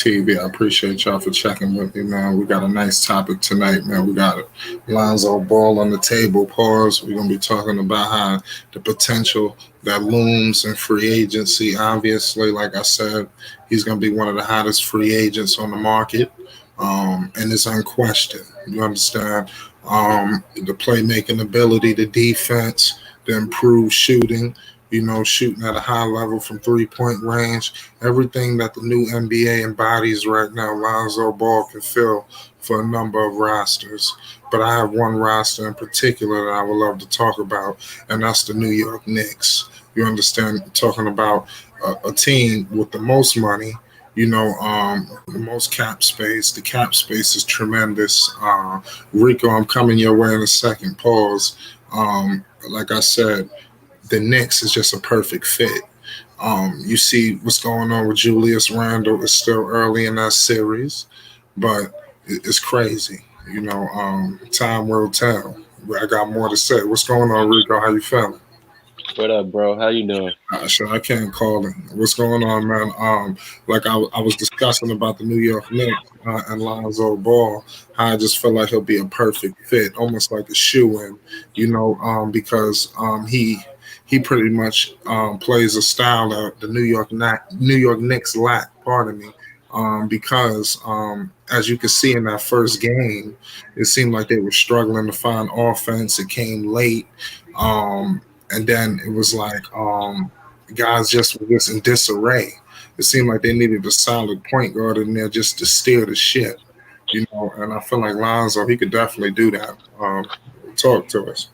TV. I appreciate y'all for checking with me, man. We got a nice topic tonight, man. We got Lonzo Ball on the table. Pause. We're gonna be talking about how the potential that looms in free agency. Obviously, like I said, he's gonna be one of the hottest free agents on the market, and it's unquestioned. You understand? The playmaking ability, the defense, the improved shooting. Shooting at a high level from 3-point range. Everything that the new NBA embodies right now, Lonzo Ball can fill for a number of rosters. But I have one roster in particular that I would love to talk about, and that's the New York Knicks. You understand? Talking about a team with the most money, the most cap space. The cap space is tremendous. Rico, I'm coming your way in a second. Pause. Like I said, the Knicks is just a perfect fit. You see what's going on with Julius Randle. It's still early in that series, but it's crazy. Time will tell. I got more to say. What's going on, Rico? How you feeling? What up, bro? How you doing? Sure, I can't call it. What's going on, man? Like I was discussing about the New York Knicks and Lonzo Ball, how I just feel like he'll be a perfect fit, almost like a shoe-in, because he pretty much plays a style that the New York Knicks lack. Pardon me. Because as you can see in that first game, it seemed like they were struggling to find offense. It came late. And then it was like guys just were just in disarray. It seemed like they needed a solid point guard in there just to steer the ship, And I feel like Lonzo, he could definitely do that. Talk to us.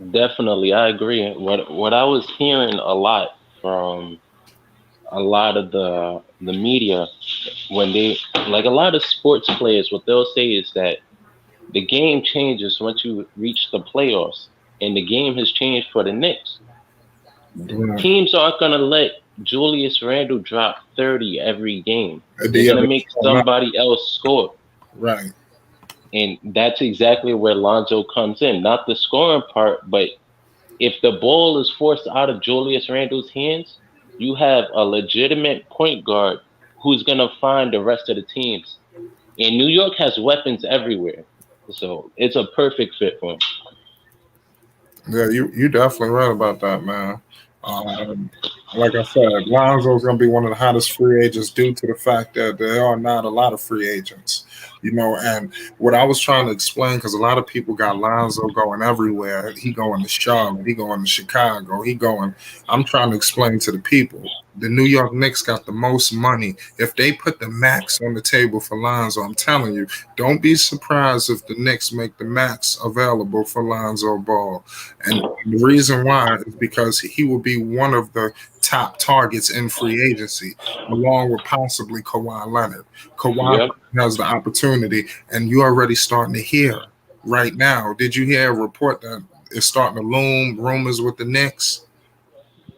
Definitely, I agree. What I was hearing a lot from a lot of the media when they like a lot of sports players, what they'll say is that the game changes once you reach the playoffs, and the game has changed for the Knicks. Right. Teams aren't gonna let Julius Randle drop 30 every game. They're gonna make somebody else score. Right. And that's exactly where Lonzo comes in. Not the scoring part, but if the ball is forced out of Julius Randle's hands, you have a legitimate point guard who's going to find the rest of the teams. And New York has weapons everywhere. So it's a perfect fit for him. Yeah, you definitely right about that, man. Like I said, Lonzo's going to be one of the hottest free agents due to the fact that there are not a lot of free agents, And what I was trying to explain, because a lot of people got Lonzo going everywhere. He going to Charlotte, he going to Chicago, he going. I'm trying to explain to the people. The New York Knicks got the most money. If they put the max on the table for Lonzo, I'm telling you, don't be surprised if the Knicks make the max available for Lonzo Ball. And the reason why is because he will be one of the top targets in free agency, along with possibly Kawhi Leonard. Kawhi has the opportunity, and you're already starting to hear right now. Did you hear a report that is starting to loom, rumors with the Knicks?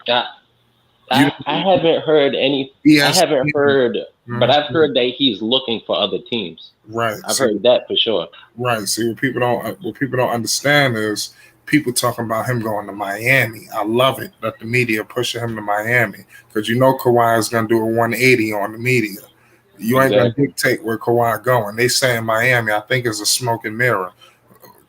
I haven't heard any. I haven't heard, but I've heard that he's looking for other teams. Right. I've heard that for sure. Right. See, what people don't understand is people talking about him going to Miami. I love it that the media pushing him to Miami because Kawhi is going to do a 180 on the media. You ain't going to dictate where Kawhi going. They say in Miami, I think it's a smoke and mirror.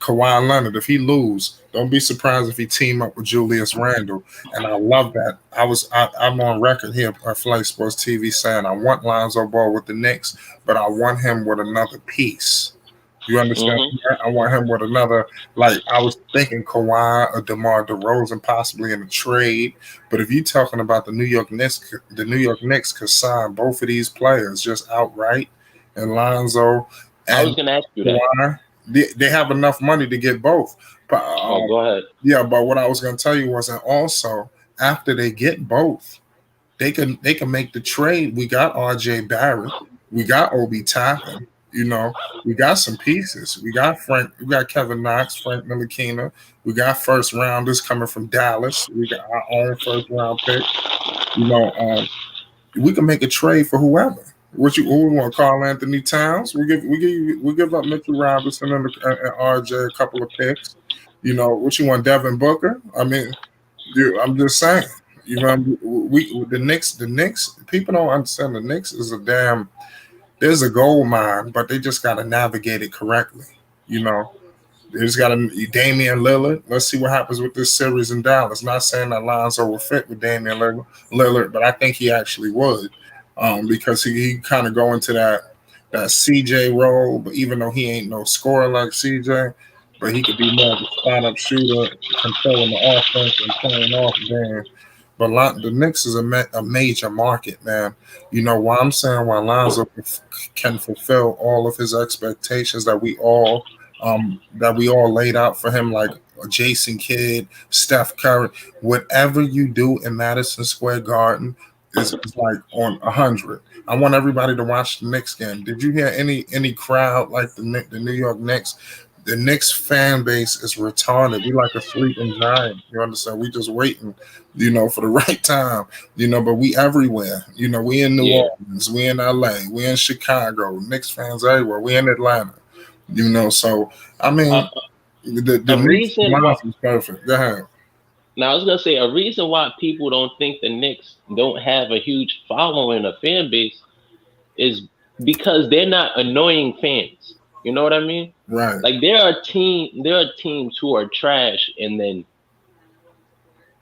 Kawhi Leonard, if he lose, don't be surprised if he team up with Julius Randle. And I love that. I'm on record here at Flight Sports TV saying I want Lonzo Ball with the Knicks, but I want him with another piece. You understand? I want him with another. Like I was thinking, Kawhi or DeMar DeRozan possibly in a trade. But if you're talking about the New York Knicks could sign both of these players just outright, and Lonzo. And I was going to ask you that. They have enough money to get both. Go ahead. Yeah, but what I was going to tell you was that also after they get both, they can make the trade. We got R.J. Barrett, we got Obi Toppin. We got some pieces. We got Kevin Knox, Frank Ntilikina. We got first rounders coming from Dallas. We got our own first round pick. We can make a trade for whoever. Who we want? Karl Anthony Towns. We give up Mitchell Robinson and RJ a couple of picks. What you want? Devin Booker. I mean, I'm just saying. The Knicks. People don't understand. The Knicks is there's a gold mine, but they just got to navigate it correctly. You know, they just got to Damian Lillard. Let's see what happens with this series in Dallas. Not saying that Lonzo will fit with Damian Lillard, but I think he actually would, because he kind of go into that CJ role. But even though he ain't no scorer like CJ, but he could be more of a spot up shooter, controlling the offense and playing off then. But the Knicks is a major market, man. You know why I'm saying why Lonzo can fulfill all of his expectations that we all laid out for him, like Jason Kidd, Steph Curry, whatever you do in Madison Square Garden is like on 100. I want everybody to watch the Knicks game. Did you hear any crowd like the New York Knicks? The Knicks fan base is retarded. We like a sleeping giant. You understand? We just waiting, for the right time. But we everywhere. We in New Yeah. Orleans, we in LA, we in Chicago, Knicks fans everywhere. We in Atlanta. So I A, mean, the a Knicks reason why line is perfect. Go ahead. Now I was gonna say a reason why people don't think the Knicks don't have a huge following, a fan base, is because they're not annoying fans. You know what I mean? Right, Like there are teams who are trash, and then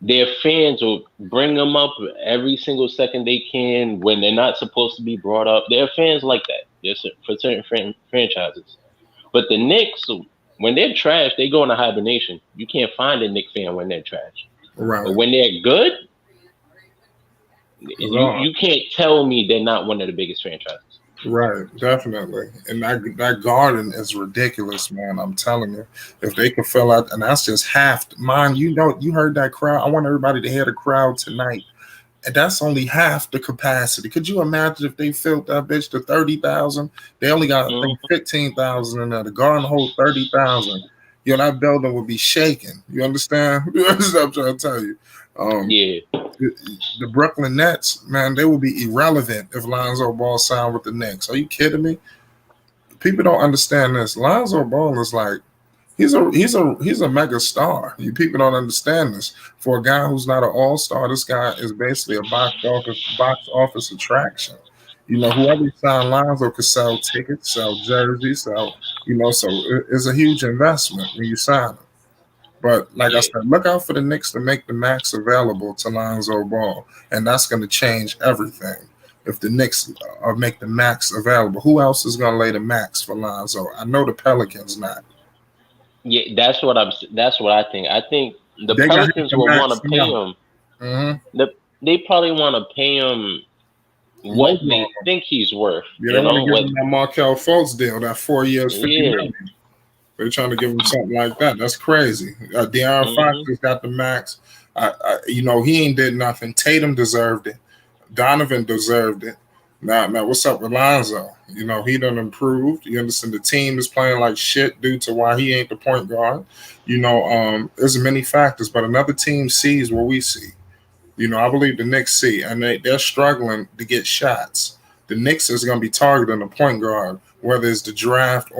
their fans will bring them up every single second they can when they're not supposed to be brought up. There are fans like that. There's for certain franchises, but the Knicks, when they're trash, they go into hibernation. You can't find a Knicks fan when they're trash. But right. when they're good, Lord. you can't tell me they're not one of the biggest franchises. Right, definitely. And that garden is ridiculous, man. I'm telling you. If they could fill out, and that's just half mine, you heard that crowd. I want everybody to hear the crowd tonight. And that's only half the capacity. Could you imagine if they filled that bitch to 30,000? They only got, I think, Mm, 15,000 in there. The garden hold 30,000. That building would be shaking. You understand? You understand what I'm trying to tell you? Um, yeah, the Brooklyn Nets, man, they will be irrelevant if Lonzo Ball signed with the Knicks. Are you kidding me? People don't understand this. Lonzo Ball is like he's a mega star. You people don't understand this. For a guy who's not an all star, this guy is basically a box office attraction. Whoever signed Lonzo could sell tickets, sell jerseys, sell. So it's a huge investment when you sign him. But like I yeah, said, look out for the Knicks to make the max available to Lonzo Ball, and that's going to change everything. If the Knicks make the max available, who else is going to lay the max for Lonzo? I know the Pelicans not. yeah. That's what I think. I think the They got to hit Pelicans the will want max to pay now. him. Mm-hmm. They probably want to pay him what Low ball. they think he's worth. Yeah, they You want to know give what? him that Markel Fultz deal, that 4 years, 50 Yeah. million. They're trying to give him something like that. That's crazy. De'Aaron Fox Hmm. has got the max. He ain't did nothing. Tatum deserved it. Donovan deserved it. Now, what's up with Lonzo? He done improved. You understand the team is playing like shit due to why he ain't the point guard. There's many factors, but another team sees what we see. I believe the Knicks see, and they're struggling to get shots. The Knicks is going to be targeting a point guard, whether it's the draft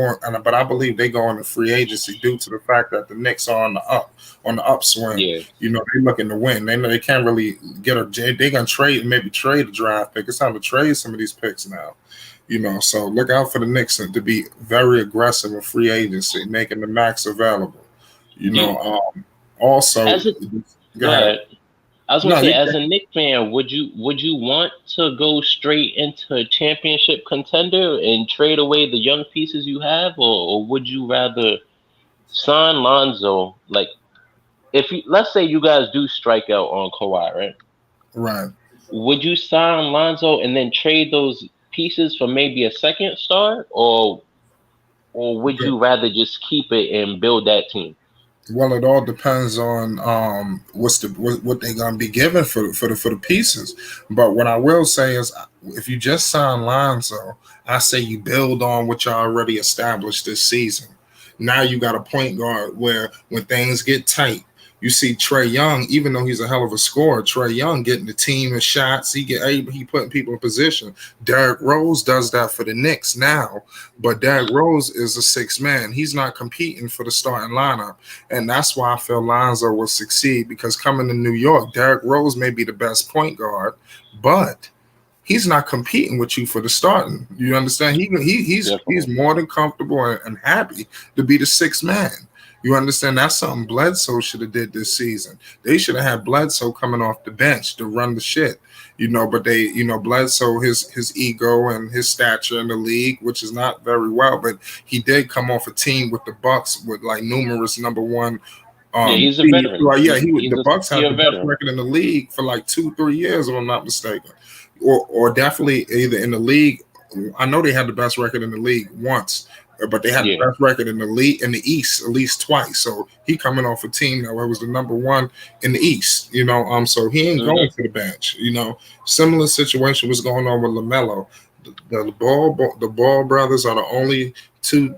but I believe they go into free agency due to the fact that the Knicks are on the upswing. Yeah. They looking to win. They know they can't really get a. They gonna maybe trade a draft pick. It's time to trade some of these picks now. So look out for the Knicks to be very aggressive in free agency, making the max available. You Do know, also, as a go Go ahead. ahead. I was gonna No, say, you as a Knicks fan, would you want to go straight into a championship contender and trade away the young pieces you have, or would you rather sign Lonzo? Like, if you, let's say you guys do strike out on Kawhi, right? right. Would you sign Lonzo and then trade those pieces for maybe a second star, or would Okay. you rather just keep it and build that team? Well, it all depends on what they're gonna be given for the pieces. But what I will say is, if you just sign Lonzo, I say you build on what you already established this season. Now you got a point guard where when things get tight, you see Trey Young, even though he's a hell of a scorer, Trey Young getting the team in shots. He putting people in position. Derrick Rose does that for the Knicks now, but Derrick Rose is a six man. He's not competing for the starting lineup. And that's why I feel Lonzo will succeed because coming to New York, Derrick Rose may be the best point guard, but he's not competing with you for the starting. You understand? He's Definitely. more than comfortable and happy to be the sixth man. You understand? That's something Bledsoe should have did this season. They should have had Bledsoe coming off the bench to run the shit. But Bledsoe, his ego and his stature in the league, which is not very well, but he did come off a team with the Bucks with like numerous number one. Yeah, he's a veteran. The Bucks had the He's a best veteran. record in the league for like 2-3 years, if I'm not mistaken, or definitely either in the league. I know they had the best record in the league once, but they had the Yeah. best record in the league in the East at least twice. So he coming off a team that was the number one in the East. So he ain't Hmm. going to the bench. Similar situation was going on with LaMelo. The Ball brothers are the only two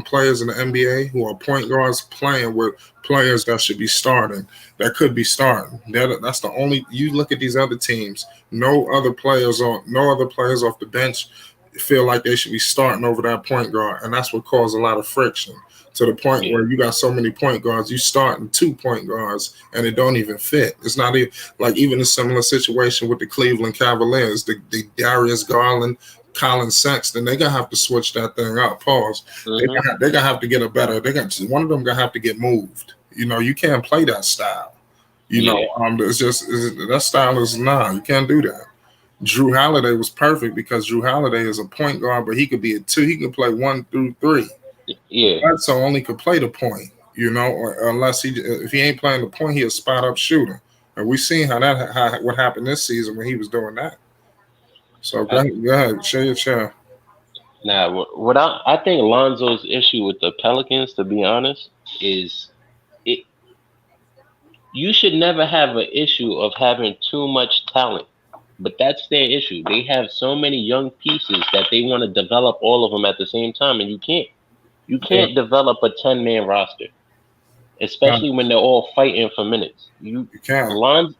players in the NBA who are point guards playing with players that should be starting, that could be starting. That's the only. You look at these other teams. No other players off the bench feel like they should be starting over that point guard, and that's what caused a lot of friction. To the point Yeah. where you got so many point guards, you starting 2 point guards, and it don't even fit. It's not even like even a similar situation with the Cleveland Cavaliers, the Darius Garland, Colin Sexton. They gonna have to switch that thing up. Pause. Hmm. They gonna have to get a better. They got one of them gonna have to get moved. You can't play that style. Yeah. That style is you can't do that. Drew Holiday was perfect because Drew Holiday is a point guard, but he could be a two. He could play 1 through 3. Yeah. Bledsoe only could play the point, or unless if he ain't playing the point, he a spot up shooter. And we seen what happened this season when he was doing that. So I, go ahead, share your chair. now, I think Lonzo's issue with the Pelicans, to be honest, is it. You should never have an issue of having too much talent, but that's their issue. They have so many young pieces that they want to develop all of them at the same time, and you can't. You Yeah, can't develop a 10-man roster, especially when they're all fighting for minutes. you can. Lon,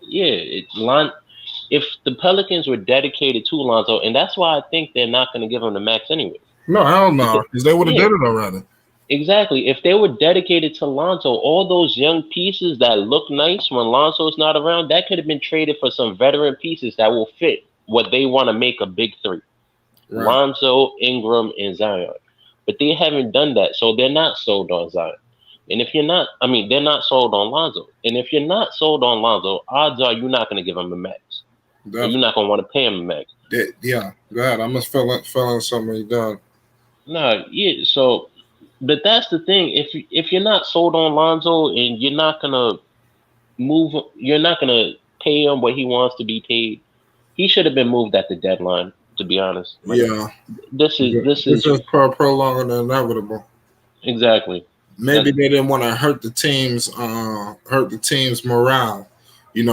yeah, If the Pelicans were dedicated to Lonzo, and that's why I think they're not going to give him the max anyway. No, hell no, Because because they would have yeah, did it already. exactly. If they were dedicated to Lonzo, all those young pieces that look nice when Lonzo's not around, that could have been traded for some veteran pieces that will fit what they want to make a big three: Right. Lonzo, Ingram, and Zion. But they haven't done that, so they're not sold on Zion. And if you're not, I mean, they're not sold on Lonzo. And if you're not sold on Lonzo, odds are you're not going to give him a max, and you're Definitely. not going to want to pay him a max. Yeah. Go ahead. I must fill in something done. No, yeah. So, but that's the thing. If you're not sold on Lonzo and you're not gonna you're not gonna pay him what he wants to be paid. He should have been moved at the deadline. To be honest, like Yeah. this This is is prolonging the inevitable. exactly Maybe that. they didn't want to hurt the team's morale. Hmm.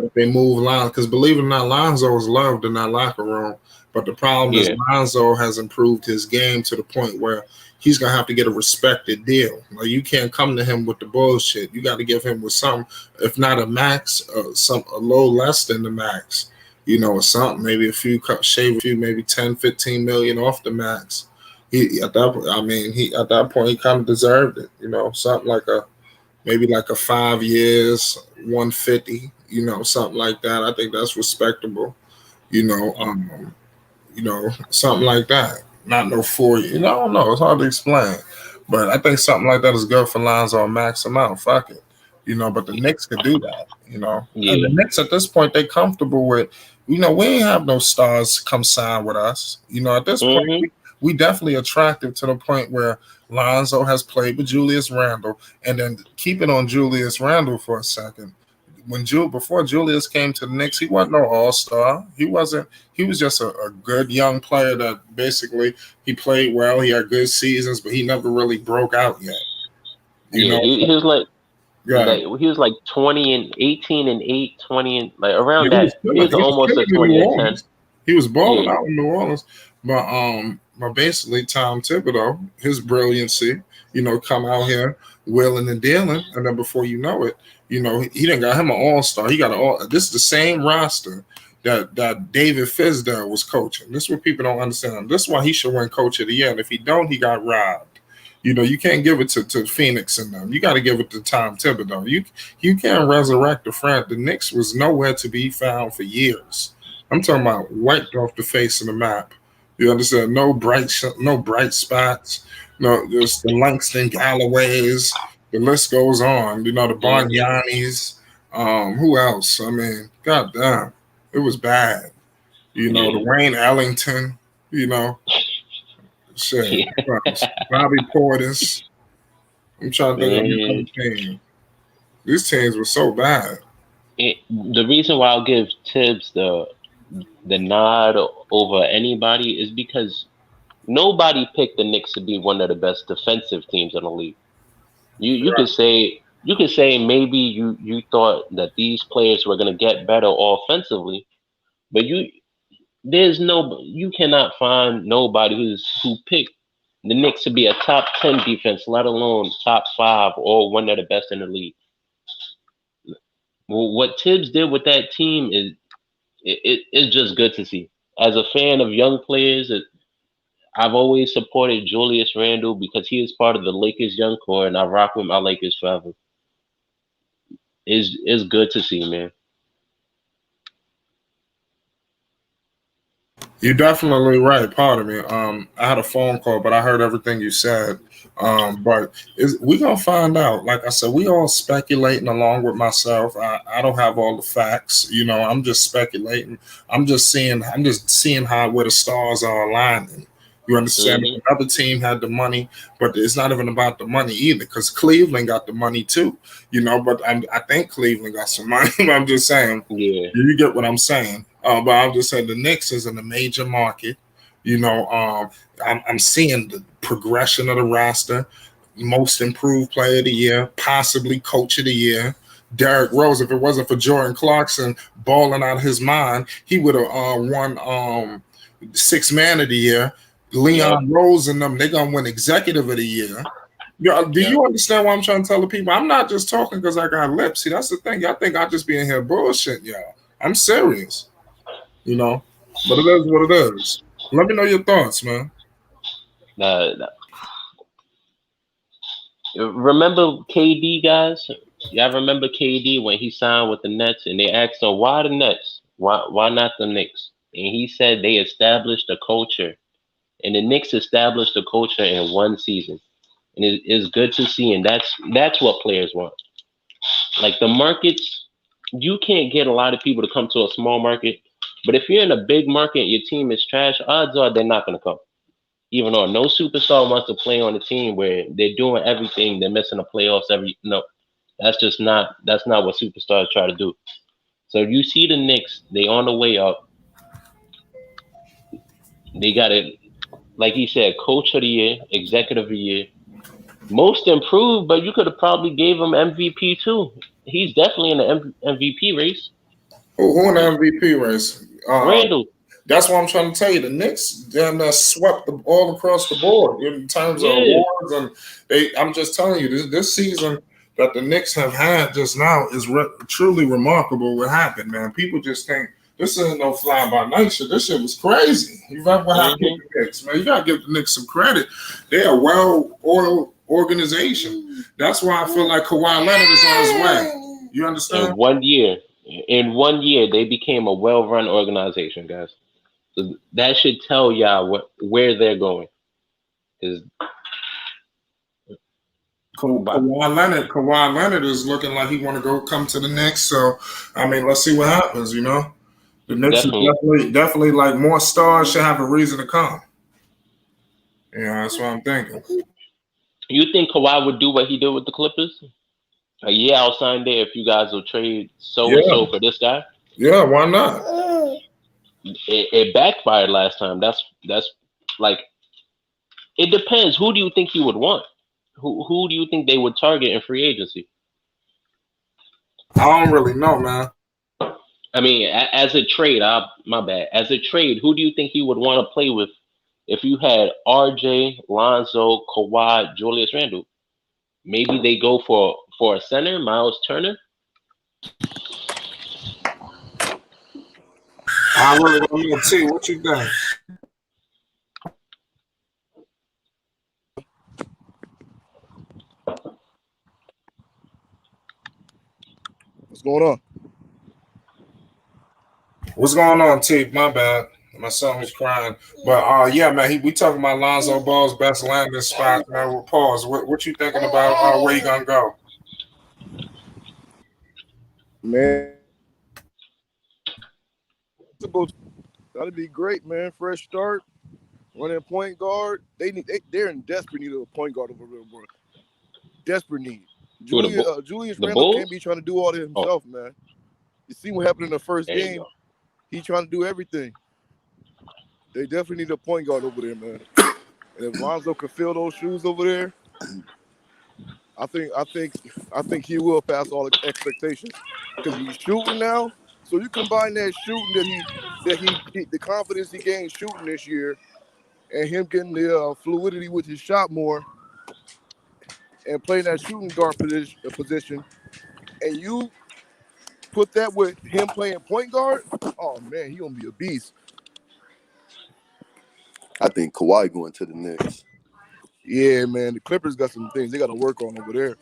If they move Lonzo, because believe it or not, Lonzo is loved in that locker room. But the problem is Yeah. Lonzo has improved his game to the point where he's gonna have to get a respected deal. Like you can't come to him with the bullshit. You got to give him with some, if not a max, a low less than the max. Or something. Maybe shave a few, maybe 10, 15 million off the max. He at that point he kind of deserved it. Something like maybe like a 5 years, 150. Something like that. I think that's respectable. You know, um, something like that. Not no 4 years. I don't know. It's hard to explain, but I think something like that is good for Lonzo and max him out. Fuck it. But the Knicks could do that. And the Yeah. Knicks at this point they comfortable with. We ain't have no stars come sign with us. At this point Hmm. we definitely attractive to the point where Lonzo has played with Julius Randle, and then keep it on Julius Randle for a second. Before Julius came to the Knicks, he wasn't no all star. He wasn't. He was just a good young player that basically he played well. He had good seasons, but he never really broke out yet. You Yeah. know, He was yeah. he was like 20 and 18 and 8, 20 and like around Yeah, he was that. He killing. was He was almost a killing in New 20 and 10. Orleans. He was balling Yeah. out in New Orleans, but basically Tom Thibodeau, his brilliancy, come out here willing and dealing, and then before you know it, he done got him an all star. He got an all. This is the same roster that David Fizdale was coaching. This is what people don't understand. This is why he should win Coach of the Year. And if he don't, he got robbed. You can't give it to Phoenix and them. You got to give it to Tom Thibodeau. You can't resurrect the friend. The Knicks was nowhere to be found for years. I'm talking about wiped off the face of the map. You understand? No bright spots. No, just the Langston Galloways. The list goes on. You know, the Mm-hmm. Bargnanis. Who else? I mean, goddamn, it was bad. You know, the Yeah. Wayne Ellington. You know, shit. Bobby Portis. I'm trying to think of Man, another team. These teams were so bad. the reason why I'll give Tibbs the nod over anybody is because nobody picked the Knicks to be one of the best defensive teams in the league. You could say maybe you thought that these players were gonna get better offensively, but you cannot find nobody who picked the Knicks to be a top 10 defense, let alone top 5 or one of the best in the league. Well, what Tibbs did with that team is just good to see. As a fan of young players, I've always supported Julius Randle because he is part of the Lakers young core, and I rock with my Lakers forever. Is good to see, man. You're definitely right. Pardon me. I had a phone call, but I heard everything you said. But we gonna find out. Like I said, we all speculating along with myself. I don't have all the facts. You know, I'm just speculating. I'm just seeing how where the stars are aligning. You understand? Hmm. If another team had the money, but it's not even about the money either, because Cleveland got the money too. You know, but I think Cleveland got some money. I'm just saying. Yeah. You get what I'm saying? But I'm just saying the Knicks is in a major market. You know, I'm seeing the progression of the roster. Most improved player of the year, possibly coach of the year. Derrick Rose, if it wasn't for Jordan Clarkson balling out of his mind, he would have won six man of the year. Yep. Leon Rose and them, they're gonna win executive of the year. Yeah, do Yep. you understand what I'm trying to tell the people? I'm not just talking because I got lips. See, that's the thing. Y'all think I just be in here bullshit, y'all. I'm serious, you know. But it is what it is. Let me know your thoughts, man. Uh, remember KD, guys? Y'all remember KD when he signed with the Nets, and they asked him why the Nets, why not the Knicks? And he said they established a culture, and the Knicks established a culture in one season, and it's good to see, and that's what players want. Like the markets, you can't get a lot of people to come to a small market, but if you're in a big market and your team is trash, odds are they're not going to come. Even though no superstar wants to play on a team where they're doing everything, they're missing the playoffs every no. That's not what superstars try to do. So you see the Knicks, they on the way up. They got it, like he said, coach of the year, executive of the year, most improved, but you could have probably gave him MVP too. He's definitely in the MVP race. Who in the MVP race? Randall, That's what I'm trying to tell you. The Knicks damn near swept all across the board in terms of yeah. awards, and I'm just telling you, this season that the Knicks have had just now is truly remarkable. What happened, man? People just think this isn't no fly by night shit. This shit was crazy. You got what happened with Hmm. the Knicks, man? You gotta give the Knicks some credit. They're a well-oiled organization. That's why I feel like Kawhi Leonard is on his way. You understand? In 1 year, in 1 year, they became a well-run organization, guys. So that should tell y'all where they're going. Is Kawhi Leonard is looking like he want to go come to the Knicks. So, I mean, let's see what happens. You know, the Knicks is definitely. definitely like more stars should have a reason to come. Yeah, that's what I'm thinking. You think Kawhi would do what he did with the Clippers? Like, yeah, I'll sign there if you guys will trade so and Yeah, so for this guy. yeah. Why not? It backfired last time. That's like it depends. Who do you think he would want? Who do you think they would target in free agency? I don't really know, man. I mean, as a trade, my bad. As a trade, who do you think he would want to play with if you had RJ, Lonzo, Kawhi, Julius Randle? Maybe they go for a center, Miles Turner. I really don't know. T, what you think? What's going on? What's going on, T? My bad. My son was crying. But yeah, man, we talking about Lonzo Ball's best landing spot, man. With pause. What you thinking about where you gonna go? Man, that'd be great, man. Fresh start, running point guard. They're in desperate need of a point guard over there, bro. Desperate need. Who Julius the Randle can't Bulls? be trying to do all that Oh, himself, man. You see what happened in the first there you game? go. He trying to do everything. They definitely need a point guard over there, man. And if Lonzo can fill those shoes over there, I think he will pass all expectations because he's shooting now. So you combine that shooting the confidence he gained shooting this year, and him getting the fluidity with his shot more, and playing that shooting guard position, and you put that with him playing point guard. Oh man, he gonna be a beast. I think Kawhi going to the Knicks. Yeah, man. The Clippers got some things they got to work on over there.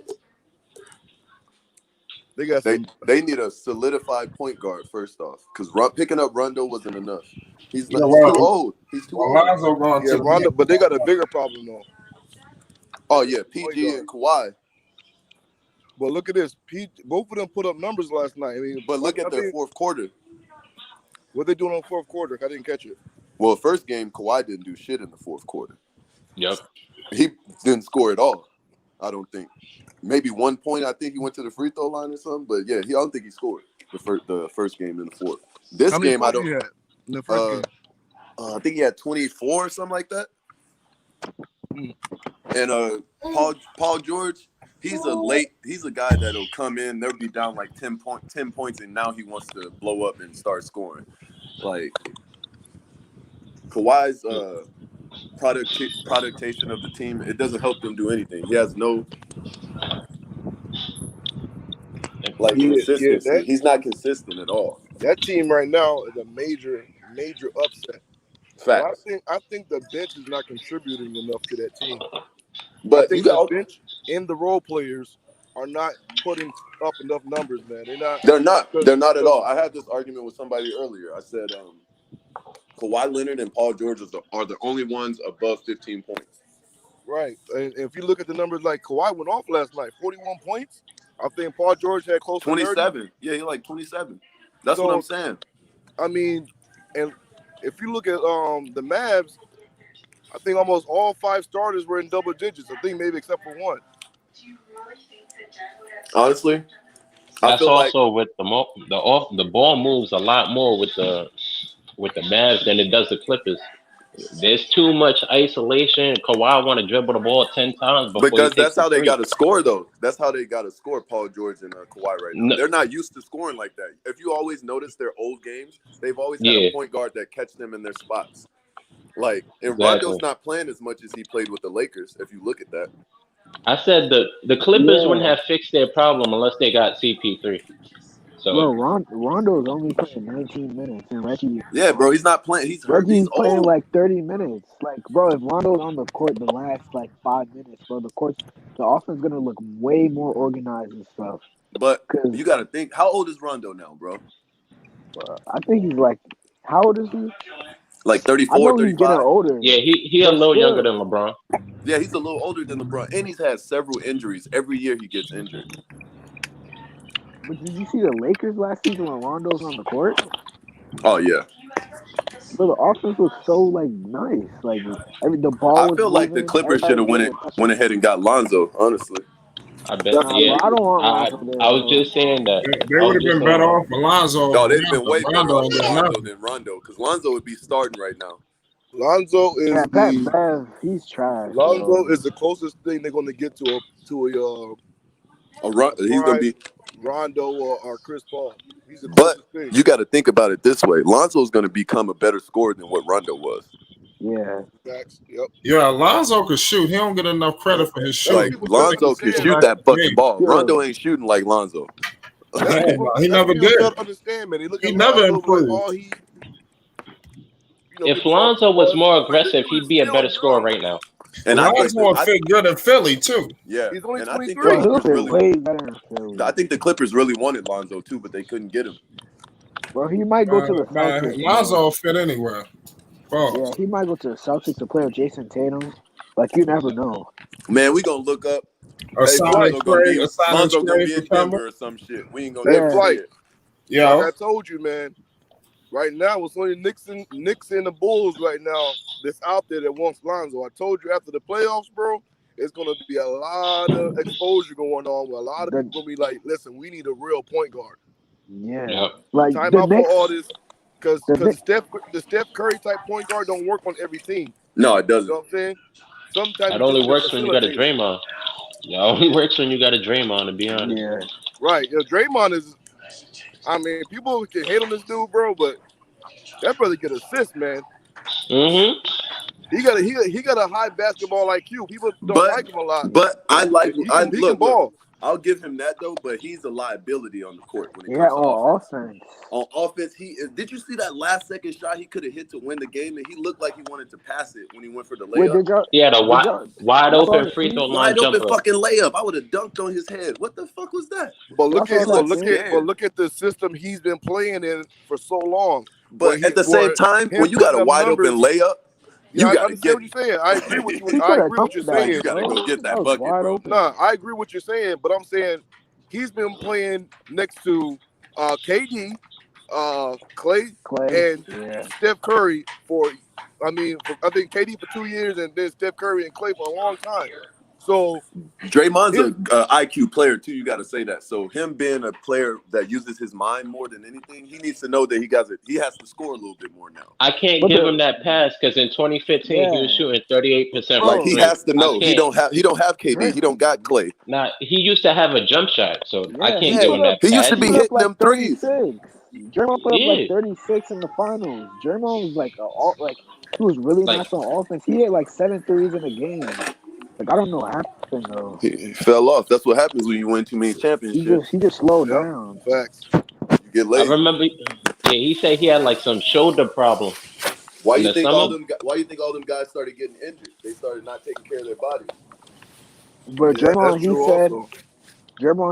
They need a solidified point guard first off, because picking up Rondo wasn't enough. He's Yeah, too old. He's too old. Lonzo going Yeah, to Rondo, but they got a bigger problem though. Oh yeah, PG and Kawhi. But look at this. Both of them put up numbers last night. I mean, But look at their fourth quarter. What they doing on fourth quarter? I didn't catch it. Well, first game Kawhi didn't do shit in the fourth quarter. Yep. He didn't score at all. I don't think. Maybe 1 point. I think he went to the free throw line or something. But yeah, I don't think he scored the first game in the fourth. This game I don't. He had in the first game? I think he had 24 or something like that. And Paul George, he's a guy that'll come in. They'll be down like 10 points, and now he wants to blow up and start scoring. Like Kawhi's productation of the team, it doesn't help them do anything. He has no consistency. He's not consistent at all. That team right now is a major upset. Facts. I think the bench is not contributing enough to that team. But I think the bench and the role players are not putting up enough numbers, man. They're not at all. I had this argument with somebody earlier. I said Kawhi Leonard and Paul George are the only ones above 15 points. Right. And if you look at the numbers, like Kawhi went off last night, 41 points. I think Paul George had close to 27. Yeah, he like 27. That's what I'm saying. I mean, and if you look at the Mavs, I think almost all 5 starters were in double digits. I think maybe except for one. Honestly, that's also with the ball moves a lot more with the Mavs than it does the Clippers. There's too much isolation. Kawhi want to dribble the ball 10 times because that's how they got to score, though. That's how they got to score, Paul George and Kawhi right now. No. They're not used to scoring like that. If you always notice their old games, they've always had a point guard that catch them in their spots. Like, and Rondo's not playing as much as he played with the Lakers, if you look at that. I said the Clippers wouldn't have fixed their problem unless they got CP3. So, bro, Rondo's only playing 19 minutes, and Reggie. Yeah, bro, he's not playing. He's hurt. Reggie's playing like 30 minutes. Like, bro, if Rondo's on the court the last like 5 minutes, bro, the offense is gonna look way more organized and stuff. But you got to think, how old is Rondo now, bro? I think he's like, how old is he? Like 34, I know 35. He's getting older. Yeah, he a little younger than LeBron. Yeah, he's a little older than LeBron, and he's had several injuries. Every year he gets injured. But did you see the Lakers last season when Rondo's on the court? Oh yeah. But the offense was so like nice. Like the ball. I feel like the Clippers should have went ahead and got Lonzo. Honestly. I bet. Yeah. I don't want Lonzo there. I was just saying that they would have been better off for Lonzo. No, they'd been way better off for Lonzo than Rondo, because Lonzo would be starting right now. Lonzo is he's trash. Lonzo is the closest thing they're going to get to he's going to be Rondo or Chris Paul. He's the but thing. You got to think about it this way: Lonzo's going to become a better scorer than what Rondo was. Yeah. Facts. Yep. Yeah, Lonzo could shoot. He don't get enough credit for his shot. Like Lonzo can shoot that fucking ball. Yeah. Rondo ain't shooting like Lonzo. He never did. Understand, man. He never improved. If Lonzo was more aggressive, he'd be a better scorer right now. And Lonzo fit good in Philly too. Yeah, he's only 23. Way better in Philly. I think the Clippers really wanted Lonzo too, but they couldn't get him. Bro, he might go to the Celtics. Lonzo fit anywhere. Yeah, he might go to the Celtics to play with Jason Tatum. Like, you never know. Man, we gonna look up. A Hey, signing Lonzo gonna be for in Kemba. Denver or some shit. We ain't gonna never Flight. see it. Yeah. Like I told you, man. Right now, it's only Knicks and the Bulls right now that's out there that wants Lonzo. I told you after the playoffs, bro, it's gonna be a lot of exposure going on where a lot of people gonna be like, listen, we need a real point guard. Yeah. Yep. Like time the out Knicks, for all this. Because the Steph Curry type point guard don't work on every team. No, it doesn't. You know what I'm saying? Sometimes it only works when you got a Draymond. It only works when you got a Draymond, to be honest. Yeah. Right. Draymond is. I mean, people can hate on this dude, bro, but that brother get assists, man. Mm-hmm. He got a high basketball IQ. People don't like him a lot. But I like. He can ball. Look, I'll give him that though. But he's a liability on the court when it Yeah, comes to on offense. On offense, he is. Did you see that last second shot he could have hit to win the game? And he looked like he wanted to pass it when he went for the layup. He had a wide open free throw line jumper. Wide open fucking layup. I would have dunked on his head. What the fuck was that? But look at the system he's been playing in for so long. But at the same time, when you got a wide open layup, you gotta get what you're saying. I agree with you. I agree what you're saying. You gotta go get that bucket, bro. Nah, I agree what you're saying, but I'm saying he's been playing next to KD, Clay, and Steph Curry I think KD for 2 years and then Steph Curry and Clay for a long time. So Draymond's an IQ player too. You got to say that. So him being a player that uses his mind more than anything, he needs to know that he has to score a little bit more now. I can't give him that pass because in 2015 he was shooting 38%. Like he has to know he don't have KD. He don't got Clay. Nah, he used to have a jump shot, so I can't give him that. He used to be hitting them threes. Draymond put up like 36 in the finals. Draymond was like he was really nice on offense. He hit like 7 threes in a game. Like, I don't know what happened though. He fell off. That's what happens when you win too many championships. He just slowed down. Facts. You get late. I remember. Yeah, he said he had like some shoulder problem. Why you think all them guys started getting injured? They started not taking care of their bodies. But Draymond,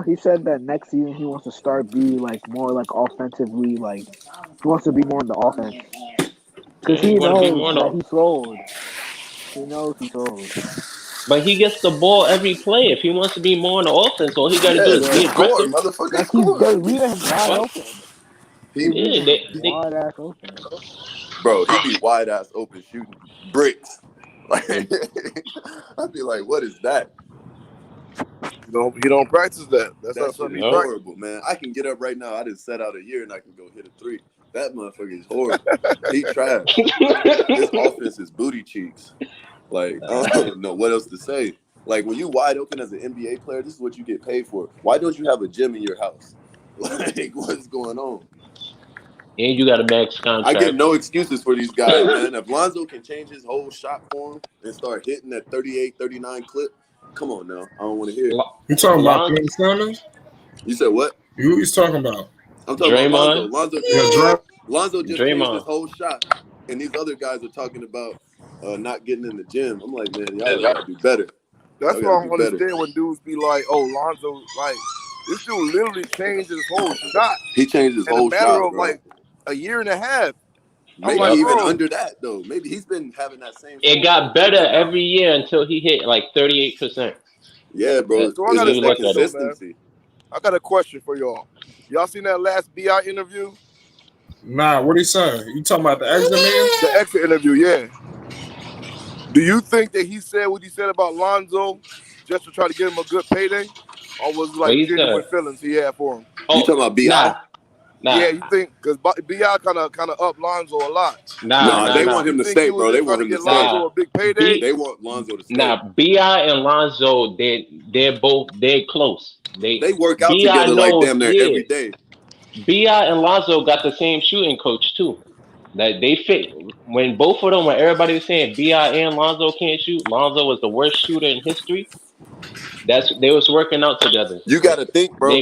he said that next season he wants to start be like more like offensively, like he wants to be more in the offense because he knows that he sold. He knows he sold. But he gets the ball every play. If he wants to be more on the offense, all he got to do is be aggressive. They're leaving him wide open. Wide ass open. Bro, he be wide ass open shooting bricks. Like, I'd be like, what is that? He don't practice that. That's not something he horrible, man. I can get up right now. I just set out a year and I can go hit a three. That motherfucker is horrible. He trash. His offense is booty cheeks. Like, I don't know what else to say. Like, when you wide open as an NBA player, this is what you get paid for. Why don't you have a gym in your house? Like, what's going on? And you got a max contract. I get no excuses for these guys, man. If Lonzo can change his whole shot form and start hitting that 38, 39 clip, come on now. I don't want to hear it. You talking about Ben Simmons? You said what? Who he's talking about? I'm talking about Lonzo. Lonzo just changed Draymond. his whole shot, and these other guys are talking about not getting in the gym. I'm like, man, y'all gotta do better. That's what I don't understand when dudes be like, "Oh, Lonzo, like this dude literally changed his whole shot." He changed his whole shot, in a matter of bro. like a year and a half. Maybe even under that though. Maybe he's been having that same. It got better every year until he hit like 38%. Yeah, bro. So I got a question for y'all. Y'all seen that last BI interview? Nah, what he say? You talking about the exit man? The exit interview, yeah. Do you think that he said what he said about Lonzo just to try to get him a good payday? Or was it like genuine feelings he had for him? You talking about BI? Nah. Yeah, you think because BI kind of up Lonzo a lot. Nah, they want him to stay, bro. They want him to stay. Lonzo a big payday. They want Lonzo to stay. Nah, BI and Lonzo, they're close. They work out together like damn near every day. BI and Lonzo got the same shooting coach too. That they fit when both of them, when everybody was saying BI and Lonzo can't shoot, Lonzo was the worst shooter in history. They was working out together. You got to think, bro.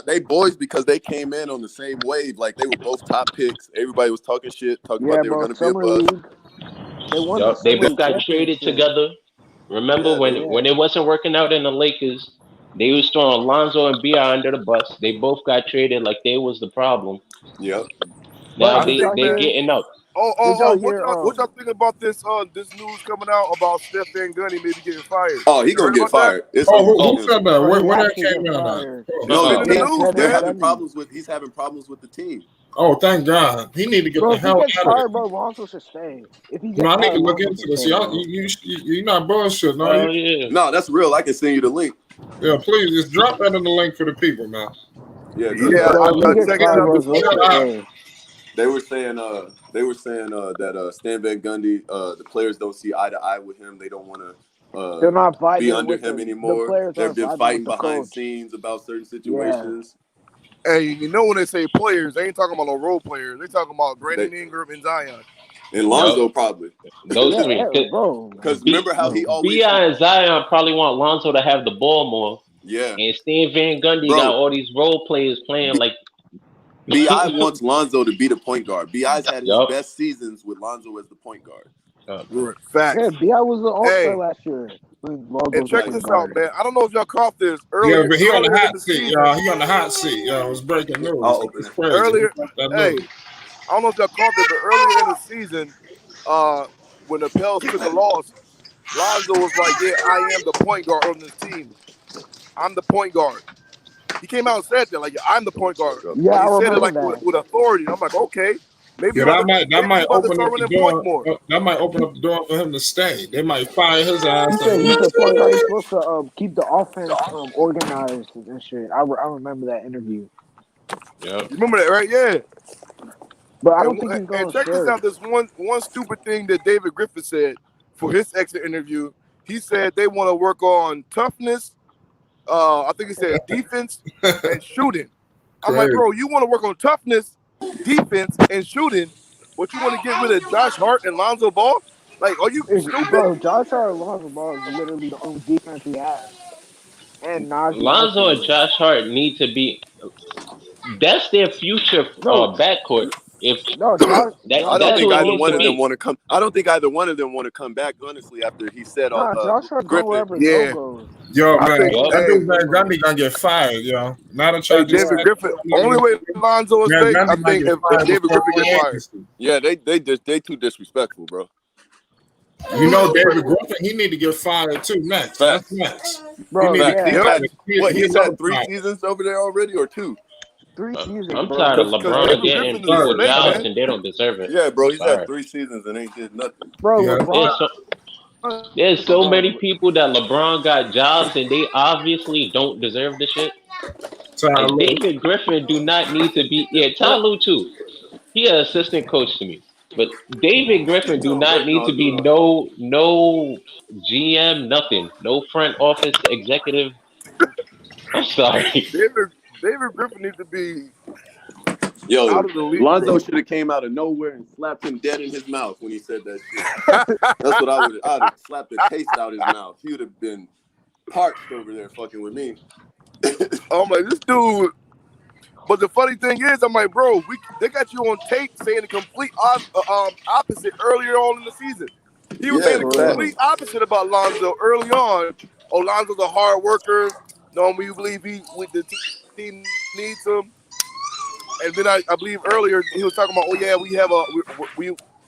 They boys because they came in on the same wave. Like they were both top picks. Everybody was talking shit, talking about they were going to be a bust. They both got traded together. Remember when it wasn't working out in the Lakers, They was throwing Lonzo and Bi under the bus. They both got traded like they was the problem. Yep. Now Did y'all they hear? getting up. Oh, Did y'all what hear? y'all think about this this news coming out about Steph Van Gundy maybe getting fired? Oh, he You gonna heard get about that? fired. It's Oh, over who with him. said that? Oh, Where he that has to came get out at? fired. No, Been in the they're news, man. having problems with. He's having problems with the team. Oh, thank God. He need to get Bro, the if he hell gets out of fired, it. bro, Lonzo should stay. If he No, gets I need to fired, look Lonzo into should this. stay, Y'all, bro. you're not bullshit, no? Oh yeah. No, that's real. I can send you the link. Yeah, please just drop that in the link for the people, man. Yeah, Yeah, Bro, if he gets check it fired, out. bro, This Lonzo should stay. they were saying that Stan Van Gundy, the players don't see eye to eye with him. They don't want to They're not be vibing under with him the anymore. players They've aren't been vibing with fighting the behind coach. scenes about certain Yeah. situations. Hey, you know when they say players, they ain't talking about no role players. They talking about Brandon They Ingram and Zion. and Lonzo probably Those Yeah, three. bro. because remember how he always Bi and Zion probably want Lonzo to have the ball more. yeah, And Stan Van Gundy got bro. all these role players playing like. Bi wants Lonzo to be the point guard. Bi's had his Yup. best seasons with Lonzo as the point guard. Facts. Yeah, Bi was the All-Star Hey, last year. When Lonzo and was the check point this guard. out, man. I don't know if y'all caught this Yeah, earlier. but he on the Earlier in hot the seat, season. y'all. He on the hot seat, y'all. It's breaking news. I'll open It's it. crazy. Earlier, That hey, news. I don't know if y'all caught that, but earlier in the season, when the Pels took a loss, Lonzo was like, "Yeah, I am the point guard on this team. I'm the point guard." He came out and said that, like, "I'm the point guard," Yeah, but I he said it remember like that. with authority. And I'm like, okay, maybe Yeah, that might he about to open start up the running point door. more. That might open up the door for him to stay. They might fire his ass. He said point guard is supposed to keep the offense organized and shit. I remember that interview. Yep. You remember that, right? Yeah. But I don't think he's And going check this stay. out. This one stupid thing that David Griffin said for his exit interview. He said they want to work on toughness. I think he said defense and shooting. I'm like, bro, you want to work on toughness, defense, and shooting, but you want to get rid of Josh Hart and Lonzo Ball? Like, are you stupid? Bro, Josh Hart and Lonzo Ball is literally the only defense he has. And Najee Lonzo and Marshall. Josh Hart need to be. That's their future No, backcourt. If no, Josh. I don't that's think who it either needs one to of them be. want to come. I don't think either one of them want to come back. Honestly, after he said, Nah, Josh Hart's going Griffin. wherever Yeah. Joe goes. Yo, I man, think, that dude Van Gundy gonna get fired, yo. Now that y'all just David Griffin. Only way Lonzo is Van fake, I Gundy might think, get if fired David before Griffin gets fired. agency. Yeah, they too disrespectful, bro. You know, David Griffin, he need to get fired too. Next, that's next. Bro, he yeah. He's had 3 seasons over there already, or 2? 3 seasons, I'm bro. tired of LeBron getting people jobs and they don't deserve it. Yeah, bro, he's had 3 seasons and ain't did nothing. Bro, Yeah. LeBron. There's so many people that LeBron got jobs and they obviously don't deserve the shit. Like David Griffin do not need to be. Yeah, Ty Lue too. He an assistant coach to me. But David Griffin do not need to be no GM, nothing. No front office executive. I'm sorry. David Griffin needs to be out of the league. Lonzo should have came out of nowhere and slapped him dead in his mouth when he said that shit. That's what I'd have slapped the taste out his mouth. He would have been parched over there fucking with me. I'm like, this dude. But the funny thing is, I'm like, bro, they got you on tape saying the complete opposite earlier on in the season. He was saying the complete opposite about Lonzo early on. Oh, Lonzo's a hard worker. No, we believe the team needs him. And then I believe earlier he was talking about, oh yeah, we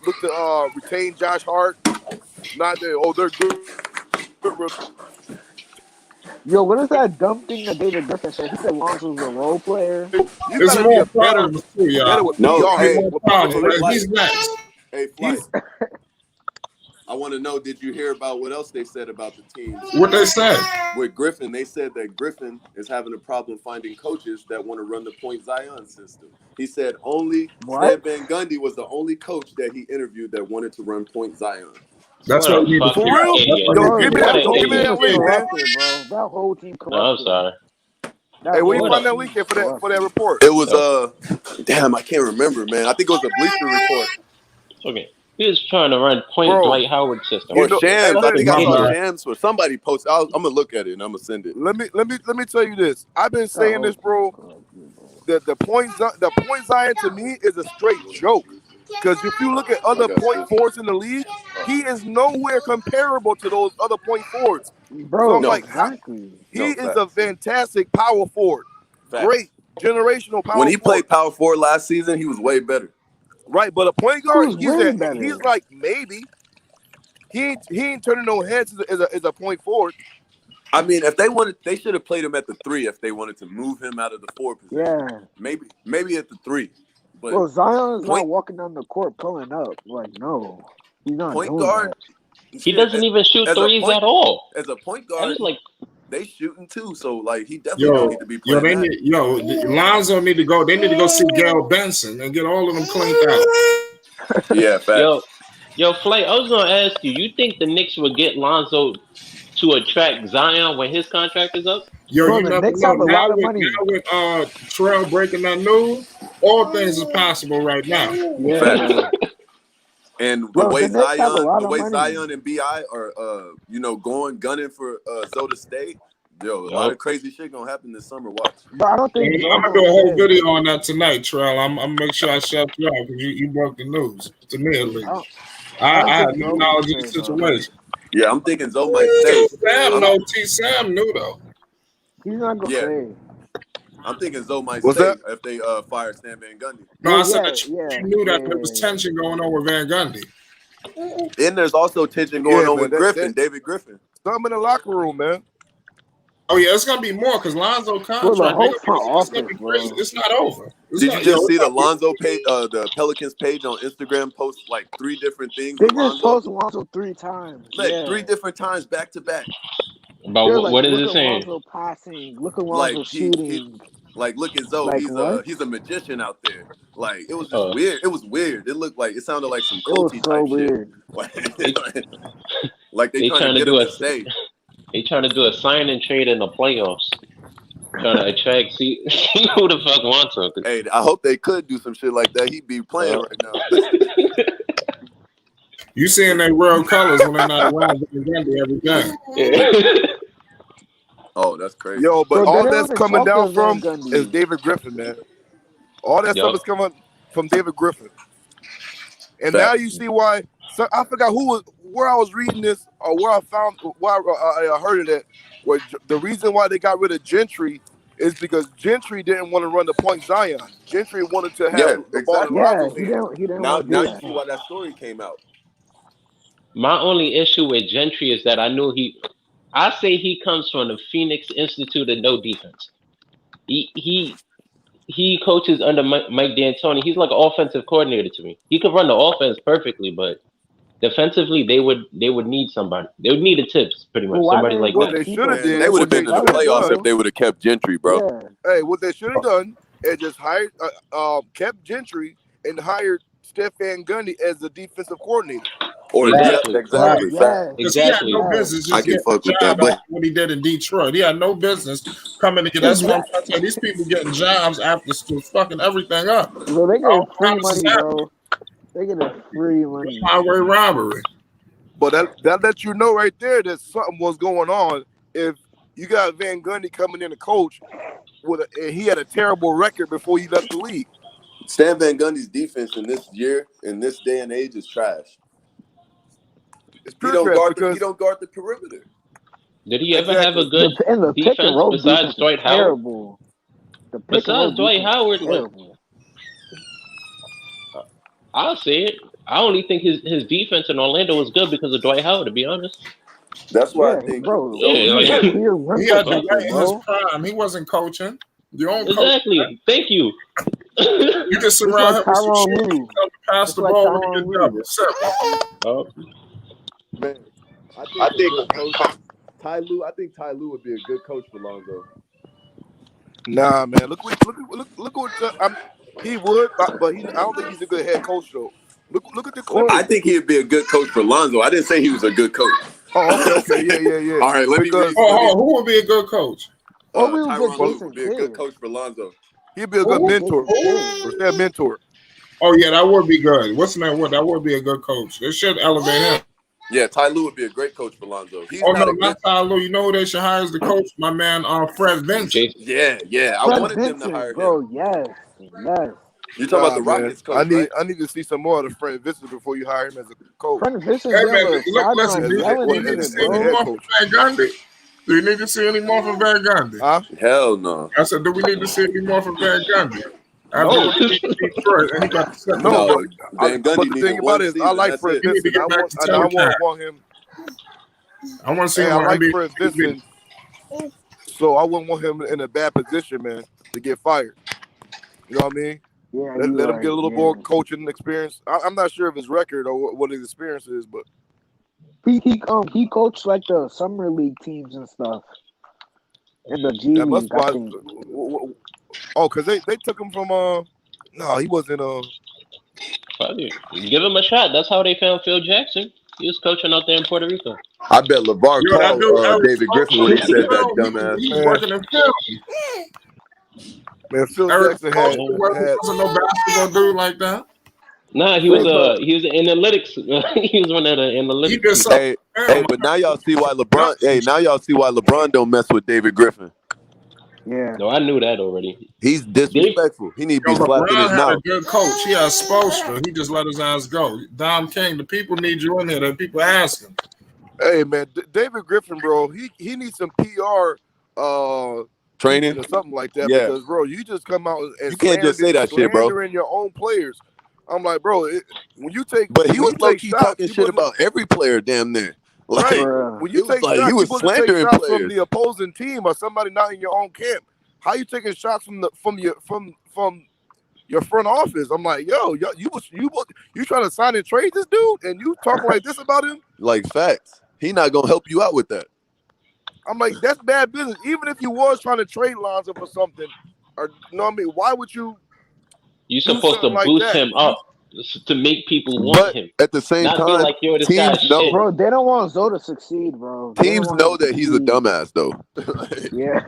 look to retain Josh Hart. Not that they're good. Yo, what is that dumb thing that David Griffin said? He said Lonzo's a role player. You gotta be better with PR. He's next. Hey, Flight. I want to know, did you hear about what else they said about the teams? What they said? With Griffin, they said that Griffin is having a problem finding coaches that want to run the Point Zion system. He said Stan Van Gundy was the only coach that he interviewed that wanted to run Point Zion. That's what we need. For real? Yo, give me that link, man. Bro. That whole team corrupted. No, I'm sorry. Hey, where you find that link for that report? It was damn, I can't remember, man. I think it was a Bleacher Report. Okay. He was trying to run Dwight Howard system. Or Shams. I think I saw Shams or somebody post. I'm gonna look at it and I'm gonna send it. Let me tell you this. I've been saying this, bro. The point Zion to me is a straight joke. Because if you look at other point forwards in the league, he is nowhere comparable to those other point forwards. Bro, So I'm No, like, exactly. he is a fantastic power forward. Facts. Great generational power When he forward. played power forward last season, he was way better. Right, but a point guard, Who's way better? he's like maybe. He ain't turning no heads as a point forward. I mean, if they wanted, they should have played him at the 3 if they wanted to move him out of the 4 position. Yeah. Maybe at the 3. But Bro, Zion is not walking down the court pulling up. Like, no. He's not point doing guard, that. He doesn't even shoot threes at all. As a point guard, like they shooting too. So like he definitely don't need to be playing. Lonzo need to go. They need to go see Gail Benson and get all of them cleaned out. Yeah, facts. Yo, Flay, I was gonna ask you. You think the Knicks would get Lonzo to attract Zion when his contract is up? Yo, Bro, you the never Knicks know. have a lot of money. Now with Terrell breaking that news, all things is possible right now. Yeah. Facts. And Bro, the way Zion Zion and BI are gunning for Zoe to stay, a lot of crazy shit gonna happen this summer. Watch. But I don't think I'm gonna do a whole video on that tonight, Terrell. I'm gonna make sure I shut you out because you broke the news to me at least. I have no knowledge of the situation. Yeah, I'm thinking Zoe might stay. Sam knew though. He's not gonna stay. I'm thinking Zoe might stay if they fire Stan Van Gundy. No, I said you knew that there was tension going on with Van Gundy. And there's also tension going on with David Griffin. Something in the locker room, man. Oh yeah, it's gonna be more because Lonzo contract. It's not over. Did you just see the Lonzo page, the Pelicans page on Instagram post like 3 different things? They just post Lonzo 3 times. Like 3 different times back to back. But what is it saying? Lonzo passing. Look at Lonzo shooting. Look at Zoe. He's a magician out there. Like it was just weird. It was weird. It sounded like some culty type weird. Shit. Like they trying to get him to stay. They trying to do a sign and trade in the playoffs. Trying to attract, see who the fuck wants him. Hey, I hope they could do some shit like that. He'd be playing right now. You seeing their real colors when they're not around every game. Oh, that's crazy. Yo, but all that's coming down from is David Griffin, man. All that stuff is coming from David Griffin. And now you see why. So I forgot where I was reading this or where I heard it at. Where the reason why they got rid of Gentry is because Gentry didn't want to run the point Zion. Gentry wanted to have the ball in Lonzo's hand. Now you see why that story came out. My only issue with Gentry is that I say he comes from the Phoenix Institute of No Defense. He coaches under Mike D'Antoni. He's like an offensive coordinator to me. He could run the offense perfectly, but defensively they would need somebody. They would need a tips pretty much. Somebody like that. They would have been in the playoffs if they would have kept Gentry, bro. Yeah. Hey, what they should have done is just hired kept Gentry and hired Van Gundy as the defensive coordinator. Or exactly. Because he had no business just getting a job like what he did in Detroit. He had no business coming to get. That's what I'm trying to say. These people getting jobs after fucking everything up. Bro, they get free money, bro. They get a free money. Highway robbery. But that lets you know right there that something was going on. If you got Van Gundy coming in to coach, and he had a terrible record before he left the league. Stan Van Gundy's defense in this day and age is trash. He don't guard the perimeter. Did he ever have a good defense besides Dwight Howard? Besides Dwight Howard, I'll say it. I only think his defense in Orlando was good because of Dwight Howard, to be honest. That's why I think, bro. He had the right in his prime. He wasn't coaching. Exactly. Thank you. You can surround him with some shit. Pass the ball when you get double. Man, I think Ty Lue would be a good coach for Lonzo. Nah, man. Look what he would, but I don't think he's a good head coach though. Look at the Clippers. I think he'd be a good coach for Lonzo. I didn't say he was a good coach. Oh, okay. Yeah. All right, let me. Who would be a good coach? Tyronn Lue would be a good coach for Lonzo. He'd be a good mentor. Their mentor. Oh yeah, that would be good. What's the name? That would be a good coach. They should elevate him. Yeah, Ty Lue would be a great coach for Lonzo. Not Ty Lue. You know who they should hire as the coach? My man, Fred Vincent. Yeah. I wanted them to hire him. Bro, yes. You talking about the Rockets coach, right? I need to see some more of the Fred Vincent before you hire him as a coach. Fred Vincent Hey, never man, look, listen, do you need to see any more from Van Gundy? Do you need to see any more from Van Gundy? Huh? Hell no. I said, do we need to see any more from Van Gundy? No. Detroit, and he got the No, Van Gundy but the thing about it is, I like Fred Vincent. I want him. I want to see him. I like Fred Vincent, so I wouldn't want him in a bad position, man, to get fired. You know what I mean? Yeah, let him get a little more coaching experience. I'm not sure of his record or what his experience is, but he coached like the summer league teams and stuff. In the G League, I think. Oh, because they took him from no, he wasn't Give him a shot. That's how they found Phil Jackson. He was coaching out there in Puerto Rico. I bet LeVar called David Griffin when he said that dumbass. He's working in film. Man, Phil Jackson wasn't no basketball dude like that. Nah, he was an analytics. He was one of the analytics. Hey, but now y'all see why LeBron. Now y'all see why LeBron don't mess with David Griffin. Yeah. No, I knew that already. He's disrespectful. He need to be slapped in his mouth. A good coach. He has Spoelstra. He just let his ass go. Dom King, the people need you in here. The people ask him. Hey man, David Griffin, bro, he needs some PR training or something like that. Yeah. Because bro, you just come out and you can't just say that shit, bro. Slandering your own players. I'm like, bro, when you take, but he was low key talking shit about every player, damn near. Like, when you take shots, he was slandering shots players from the opposing team or somebody not in your own camp. How you taking shots from your front office? I'm like, yo, you trying to sign and trade this dude, and you talking like this about him? Like facts. He not gonna help you out with that. I'm like, that's bad business. Even if you was trying to trade Lonzo for something, or you know what I mean? Why would you? You're supposed to boost him up to make people want him. At the same time, like you're this teams know, bro. They don't want Zoe to succeed, bro. Teams know that he's a dumbass, though. Yeah.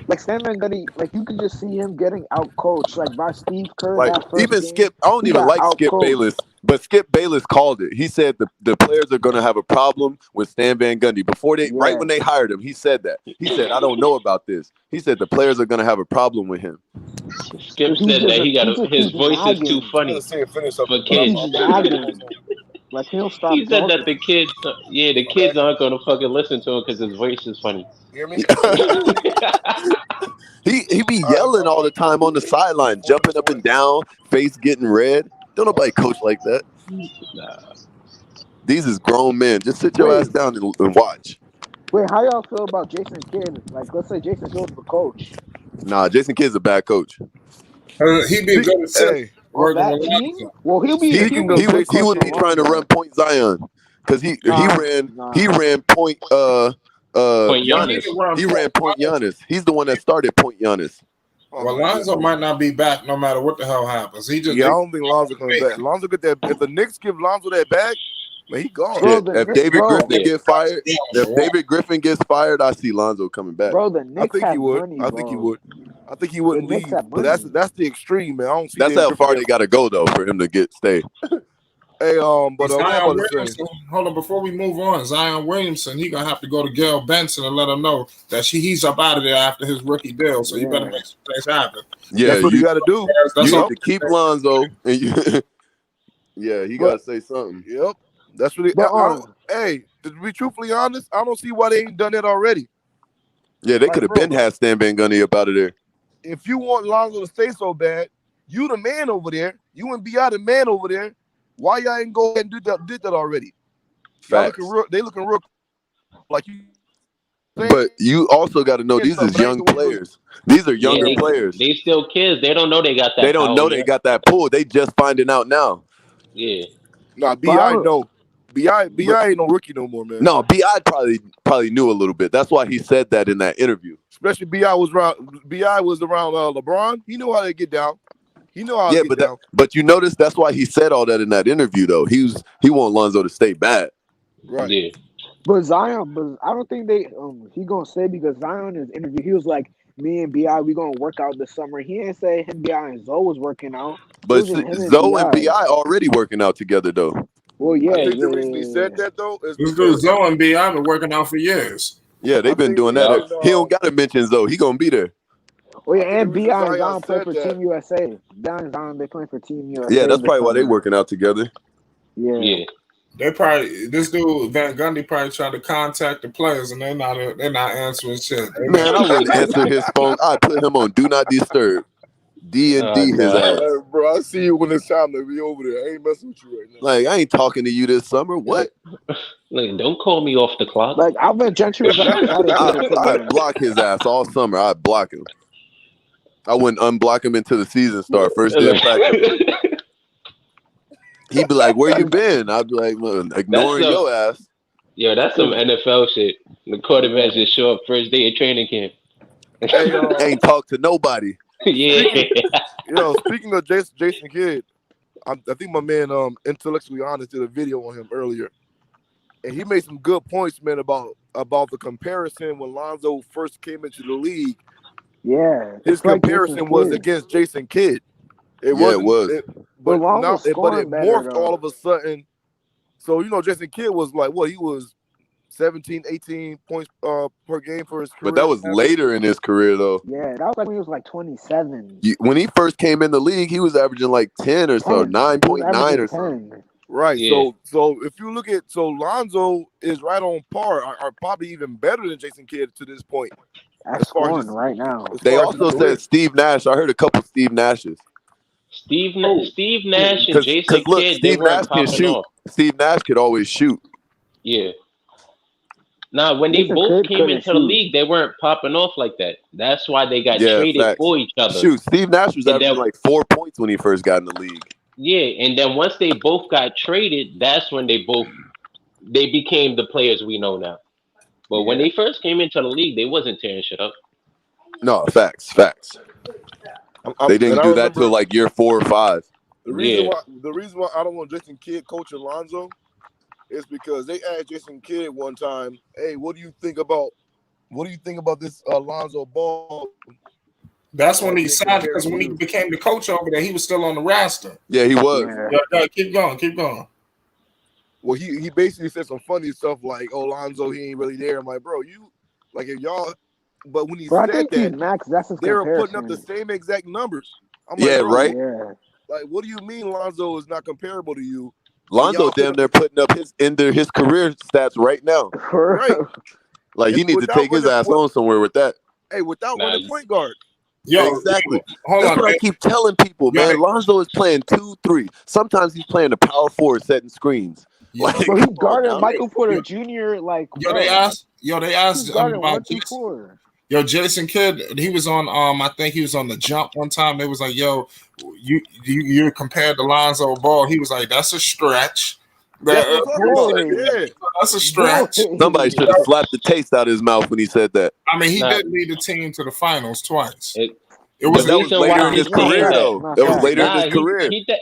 Like Stan Van Gundy, like you can just see him getting out coached, like by Steve Kerr. Like even Skip, I don't even like Skip Bayless, but Skip Bayless called it. He said the players are gonna have a problem with Stan Van Gundy before they, right when they hired him. He said that. He said, I don't know about this. He said the players are gonna have a problem with him. Skip said that his voice is too funny for kids. Like he'll stop. He said that the kids aren't gonna fucking listen to him because his voice is funny. You hear me? He be yelling all the time on the sideline, jumping up and down, face getting red. Don't nobody coach like that. Nah. These is grown men. Just sit your ass down and watch. Wait, how y'all feel about Jason Kidd? Like, let's say Jason Kidd's the coach. Nah, Jason Kidd's a bad coach. He'd be a good assistant. Well, he would be trying to run Point Zion because he ran Point Giannis. He ran Point Giannis. He's the one that started Point Giannis. Well, Lonzo might not be back no matter what the hell happens. I don't think Lonzo comes back. Lonzo get that. If the Knicks give Lonzo that back, man, he gone. If David Griffin gets fired, I see Lonzo coming back. Bro, the Knicks I think he would. Money, I think he wouldn't leave. But that's the extreme, man. I don't see. That's how far they got to go though for him to stay. Hey, but Zion Williamson, hold on, before we move on, Zion Williamson, he gonna have to go to Gail Benson and let him know that he's up out of there after his rookie deal. So you better make some things happen. Yeah, that's what you got to do. You need to keep Lonzo. And he got to say something. Yep, that's what. Hey, to be truthfully honest, I don't see why they ain't done it already. Yeah, they could have been had Stan Van Gundy up out of there. If you want Lonzo to stay so bad, you the man over there. You and B.I. the man over there. Why y'all ain't go ahead and did that already? They looking real like you. But you also got to know these is young players. These are younger players. They still kids. They don't know they got that. They don't know they got that pull. They just finding out now. Yeah. Nah, B.I. no. B.I. ain't no rookie no more, man. No, B.I. probably knew a little bit. That's why he said that in that interview. Especially B.I. was around LeBron. He knew how to get down. You know how but you notice that's why he said all that in that interview though. He want Lonzo to stay bad. Right. Yeah. But Zion, I don't think he gonna say because Zion in his interview, he was like, me and B.I. we gonna work out this summer. He didn't say him, B.I. and Zoe was working out. But Zoe and B.I. already working out together though. Well, yeah. I think the reason he said that though is because Zoe and B.I. been working out for years. Yeah, they've been doing that. He don't gotta mention Zoe. He gonna be there. Oh yeah, I think the and reason Beyond Zion Zion play said for that. Team USA. Beyond and Zion, they playing for Team USA. Yeah, that's this probably why they summer. working out together. Yeah. They probably this dude Van Gundy probably tried to contact the players and they're not answering shit. Man, I wouldn't answer his phone. I'd put him on Do Not Disturb. D and D his ass. Hey, bro, I see you when it's time to be over there. I ain't messing with you right now. Like, I ain't talking to you this summer. What? Like, don't call me off the clock. Like Alvin Gentry was like excited to I block his ass all summer. I'd block him. I wouldn't unblock him until the season start. First day of practice. He'd be like, "Where you been?" I'd be like, well, "Ignoring your ass." Yo, that's some NFL shit. The quarterback just show up first day of training camp. Hey, ain't talk to nobody. Yeah. Speaking of Jason Kidd, I think my man Intellectually Honest did a video on him earlier, and he made some good points, man, about the comparison when Lonzo first came into the league. Yeah, his comparison was against Jason Kidd. It was. But it morphed all of a sudden. So Jason Kidd was like what he was 17, 18 points per game for his career. But that was later in his career, though. Yeah, that was like when he was like 27. When he first came in the league, he was averaging like 10 or so, 9.9 or something. Right. Yeah. So if you look at Lonzo is right on par, are probably even better than Jason Kidd to this point. That's scoring right now. They also said Steve Nash. I heard a couple Steve Nashes. Steve Nash and Jason Kidd, Steve Nash can shoot. Off. Steve Nash could always shoot. Yeah. Now, when they both came into the league, they weren't popping off like that. That's why they got traded for each other. Shoot, Steve Nash was averaging like 4 points when he first got in the league. Yeah, and then once they both got traded, that's when they became the players we know now. But when they first came into the league, they wasn't tearing shit up. No, facts. They didn't do that till like year 4 or 5. The reason why I don't want Jason Kidd coaching Lonzo is because they asked Jason Kidd one time, "Hey, what do you think about this Lonzo Ball?" That's when he signed, because when he became the coach over there, he was still on the roster. Yeah, he was. Yeah, keep going. Well, he basically said some funny stuff like, "Oh, Lonzo, he ain't really there." I'm like, bro, if y'all. But when he said that, they were putting up the same exact numbers. I'm like, right. Yeah. Like, what do you mean Lonzo is not comparable to you? Lonzo damn near putting up his career stats right now. Right. Like he needs to take his ass on somewhere with that. Hey, without running point guard. Yo, exactly. That's what I keep telling people, man. Lonzo is playing 2-3. Sometimes he's playing the power forward setting screens. Like, so he guarded Michael Porter Jr. Like they asked about Jason Kidd. He was on I think he was on the Jump one time. They was like, "Yo, you compared to Lonzo Ball." He was like, "That's a stretch." That's a stretch. Somebody should have slapped the taste out of his mouth when he said that. I mean, he did lead the team to the finals twice. That was later in his career, though. That was later in his career. He did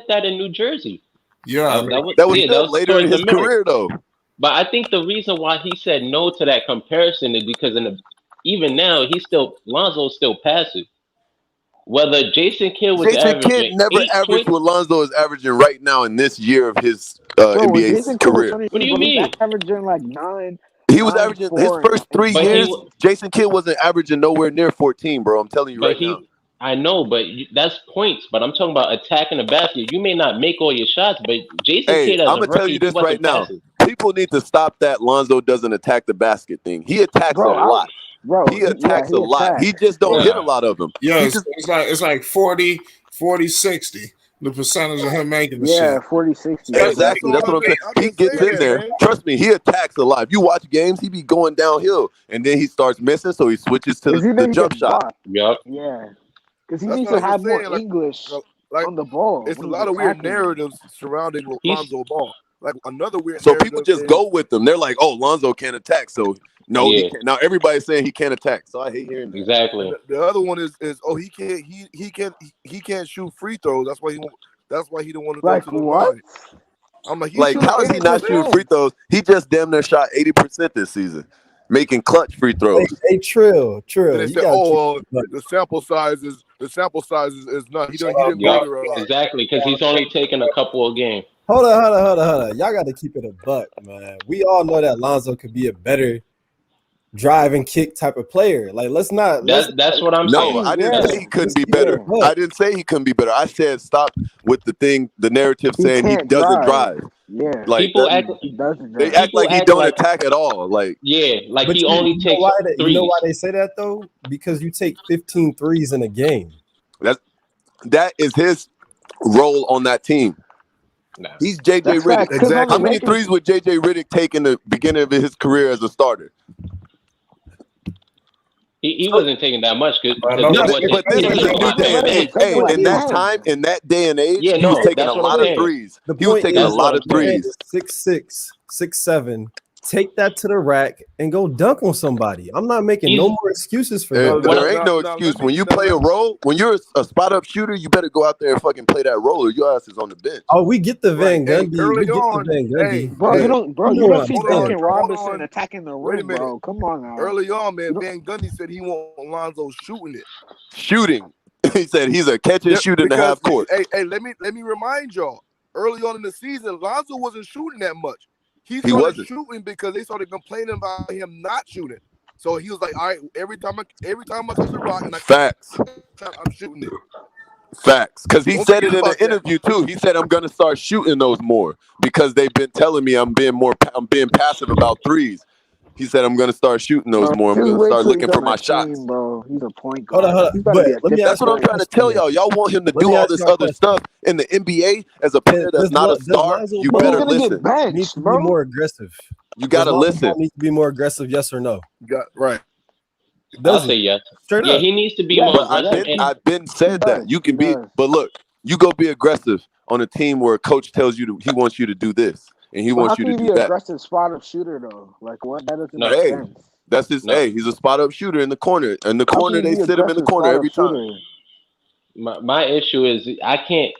that in New Jersey. Yeah, that was later in his career, though. But I think the reason why he said no to that comparison is because even now Lonzo's still passive. Whether Jason Kidd was averaging never averaged what Lonzo is averaging right now in this year of his NBA career. What do you mean? Averaging like 9. He was averaging his first 3 years. Jason Kidd wasn't averaging nowhere near 14, bro. I'm telling you right now. I know, but that's points. But I'm talking about attacking the basket. You may not make all your shots, but Jason Kidd, I'm gonna tell you this right now. People need to stop that Lonzo doesn't attack the basket thing. He attacks a lot. Bro, he attacks a lot. He just don't hit a lot of them. Yeah, it's like 40, 60. The percentage of him making the shit. 40, 60. Exactly. That's what I'm saying. He gets in there. Man. Trust me, he attacks a lot. If you watch games, he be going downhill, and then he starts missing, so he switches to the jump shot. Yep. Yeah. Because he needs to have more English on the ball. It's a lot of weird narratives surrounding Lonzo Ball. Like another weird. So people just go with them. They're like, "Oh, Lonzo can't attack." So he can't. Now everybody's saying he can't attack. So I hate hearing that. Exactly. The other one is he can't shoot free throws. That's why he don't want to go to the line. I'm like, how is he not shooting free throws? He just damn near shot 80% this season, making clutch free throws. Hey, Trill. And they said, the sample size is not. He didn't go there. Exactly, because he's only taking a couple of games. Hold on. Y'all got to keep it a buck, man. We all know that Lonzo could be a better drive and kick type of player. Like, let's not. That's what I'm saying. No, I didn't say he couldn't be better. I didn't say he couldn't be better. I said stop with the narrative saying he doesn't drive. Yeah, like people that, act. They act like he don't attack at all. Like like but he only takes threes. You know why they say that though? Because you take 15 threes in a game. That is his role on that team. Nah. He's JJ Redick. Exactly. How many threes would JJ Redick take in the beginning of his career as a starter? He wasn't taking that much. But this is a new day and age. Hey, in that day and age, he was taking a lot of threes. He was taking a lot of threes. 6'6", 6'7". Take that to the rack and go dunk on somebody. I'm not making no more excuses for that. There ain't no excuse. When you play a role, when you're a spot up shooter, you better go out there and fucking play that role, or your ass is on the bench. Oh, we get the Van Gundy. Early on, you don't see Duncan Robinson attacking the rim, bro. Come on now. Early on, man, Van Gundy said he want Lonzo shooting it. Shooting. He said he's a catch and shoot in the half court. Hey, let me remind y'all. Early on in the season, Lonzo wasn't shooting that much. He started shooting because they started complaining about him not shooting. So he was like, all right, every time I touch the rock, and I'm shooting it. Facts. Because he said it in an interview too. He said, I'm gonna start shooting those more because they've been telling me I'm being passive about threes. He said, I'm gonna start shooting those more. I'm gonna start looking for my shots. Bro, he's a point guard. Hold on. That's what I'm trying to tell y'all. Y'all want him to do all this other stuff in the NBA as a player that's not a star. You better listen. He needs to be more aggressive. You gotta listen. Needs to be more aggressive. Yes or no? Right. I'll say yes. Straight up. Yeah, he needs to be more aggressive. I've been said that. You can be, but look, you go be aggressive on a team where a coach tells you he wants you to do this. And he wants you to do that. How can you be an aggressive spot-up shooter, though? Like, what? That doesn't make sense. That's his. Hey, he's a spot-up shooter in the corner. In the corner, they sit him in the corner every time. My issue is I can't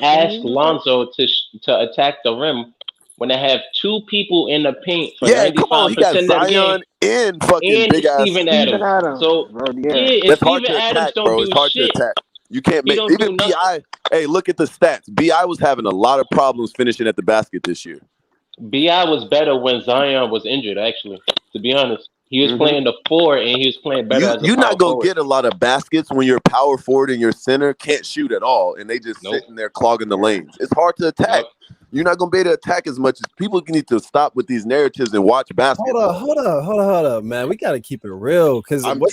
ask Lonzo to attack the rim when I have two people in the paint for 95% he got of the Zion game. And fucking big ass Steven Adams. So it's hard to attack, bro. It's hard to attack. You can't make even BI. Hey, look at the stats. BI was having a lot of problems finishing at the basket this year. BI was better when Zion was injured, actually, to be honest. He was playing the 4 and he was playing better as a You're not going to get a lot of baskets when your power forward and your center can't shoot at all and they just sitting there clogging the lanes. It's hard to attack. You're not going to be able to attack as much as people need to stop with these narratives and watch basketball. Hold up, man. We got to keep it real because I watch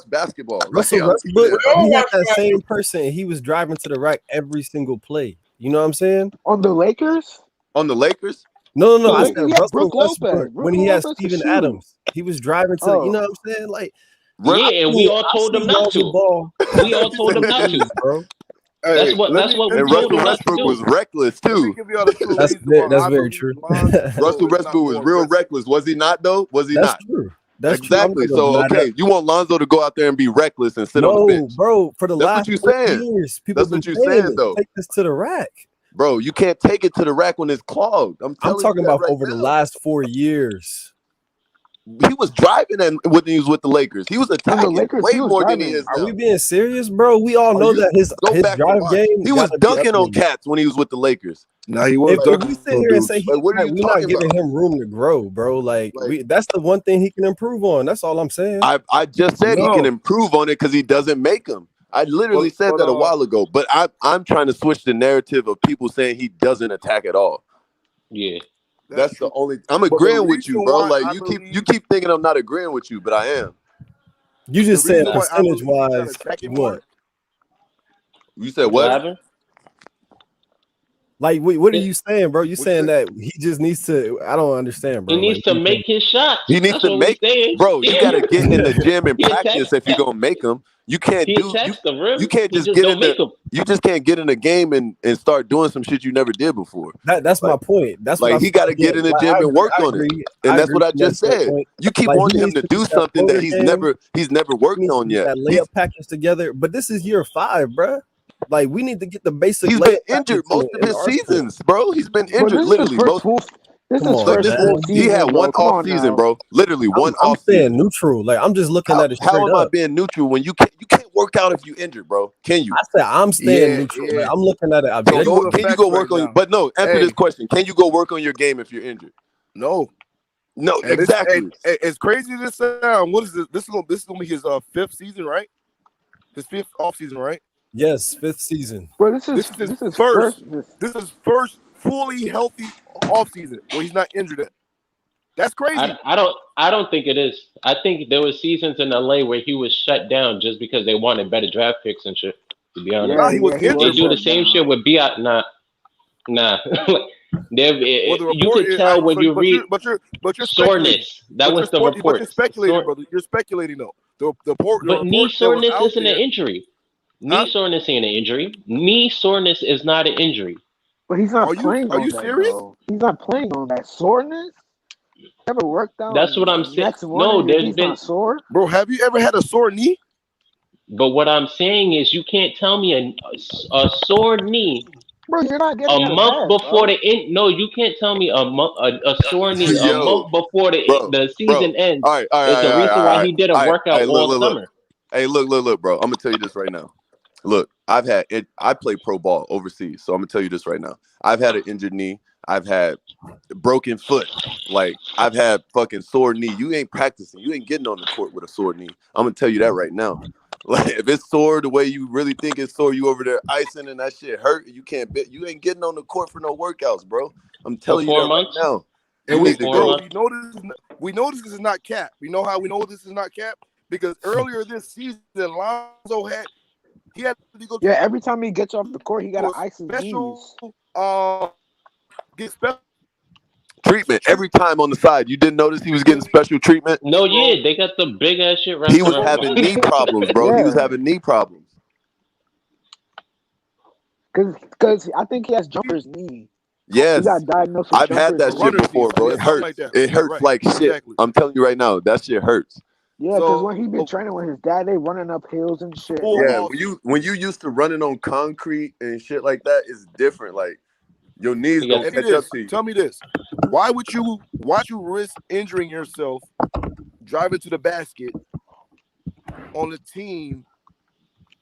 basketball. Russell Westbrook, he had that same person. He was driving to the rack every single play. You know what I'm saying? On the Lakers? On the Lakers? No. I said Russell Westbrook when he had Steven Adams. He was driving to you know what I'm saying? Like, and we all told him not to. We all told him not to, bro. That's what we told him. Russell Westbrook was reckless too. That's very true. Russell Westbrook was real reckless. Was he not though? Was he not? That's true. That's exactly. So you want Lonzo to go out there and be reckless and sit on the bench? Bro. For the last 4 years, people that's what you're saying though. Take this to the rack. Bro, you can't take it to the rack when it's clogged. I'm talking about over the last 4 years. He was driving when he was with the Lakers. He was attacking way more than he is now. Are we being serious, bro? We all know that his drive game. He was dunking on cats when he was with the Lakers. No, he was. If we sit here and say we're not giving him room to grow, bro. Like that's the one thing he can improve on. That's all I'm saying. I just said he can improve on it because he doesn't make them. I literally said that a while ago, but I'm trying to switch the narrative of people saying he doesn't attack at all. Yeah. That's the only. I'm agreeing with you, bro. Like you keep thinking I'm not agreeing with you, but I am. You just said percentage wise. What? You said what? Like, what are you saying, bro? You saying that he just needs to? I don't understand, bro. He needs to make his shots. He needs to make. Bro, you gotta get in the gym and practice if you're gonna make them. You can't you can't just get in the. You just can't get in the game and start doing some shit you never did before. That's my point. That's like he got to get in the gym and work on it, and that's what I just said. You keep wanting him to do something that he's never worked on yet. That layup package together, but this is year 5, bro. Like we need to get the basic. He's been injured most of his seasons, bro. He's been injured literally most. He had one off season, bro. Literally one off season. I'm staying neutral. Like I'm just looking at it straight up. How am I up. being neutral when you can't work out if you injured, bro? Can you? I said I'm staying neutral. Yeah. Like, I'm looking at it. Can you go work on? But no, answer this question. Can you go work on your game if you're injured? No. No, And exactly. It's crazy to sound. What is this? This is gonna be his 5th season, right? His 5th off season, right? Yes, 5th season. Bro, this is first. This is first fully healthy off season where he's not injured. That's crazy. I don't think it is. I think there was seasons in LA where he was shut down just because they wanted better draft picks and shit. To be honest, Nah, he was injured. They do the same shit with Biot. Nah. You could tell when you read. But you're soreness. That was the report. But you're speculating, brother. You're speculating though. But knee soreness isn't an injury. Knee soreness ain't an injury. Knee soreness is not an injury. But he's not playing. Are you serious? Though. He's not playing on that soreness. Never worked out. That's what I'm saying. No, there's been not sore. Bro, have you ever had a sore knee? But what I'm saying is, you can't tell me a sore knee. Bro, you're not getting a month before the end. No, you can't tell me a sore knee a month before the season ends. All right, it's the reason why he didn't work out all summer. Hey, look, bro. I'm gonna tell you this right now. Look, I play pro ball overseas, so I'm gonna tell you this right now. I've had an injured knee. I've had broken foot. Like, I've had fucking sore knee. You ain't practicing. You ain't getting on the court with a sore knee. I'm gonna tell you that right now. Like, if it's sore the way you really think it's sore, you over there icing and that shit hurt. You can't bet. You ain't getting on the court for no workouts, bro. I'm telling you that right now. And we know this is not cap. We know how we know this is not cap because earlier this season, Lonzo had to go. Yeah, every time he gets off the court, he got to ice his knees. Get special treatment every time on the side. You didn't notice he was getting special treatment? No, yeah, they got the big ass shit right. He was having knee problems, bro. He was having knee problems. Because I think he has jumper's knee. Yes, he got diagnosed with I've had that shit before, bro. It hurts. It hurts like shit. Exactly. I'm telling you right now, that shit hurts. Yeah, because when he been training with his dad, they running up hills and shit. Yeah, when you used to running on concrete and shit like that, it's different. Like, your knees don't catch up to you. Tell me this: why would you risk injuring yourself driving to the basket on a team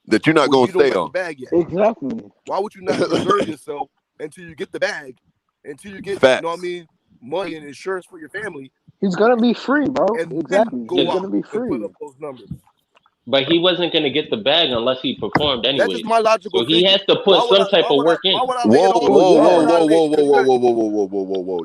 that you're not gonna stay on? Exactly. Why would you not preserve yourself until you get the bag, until you get Facts. you know what I mean, money and insurance for your family? He's gonna be free, bro. And exactly. He's gonna be free. Put up those numbers. But he wasn't going to get the bag unless he performed anyway. That's just my logical thinking. He has to put some type of work in. Whoa.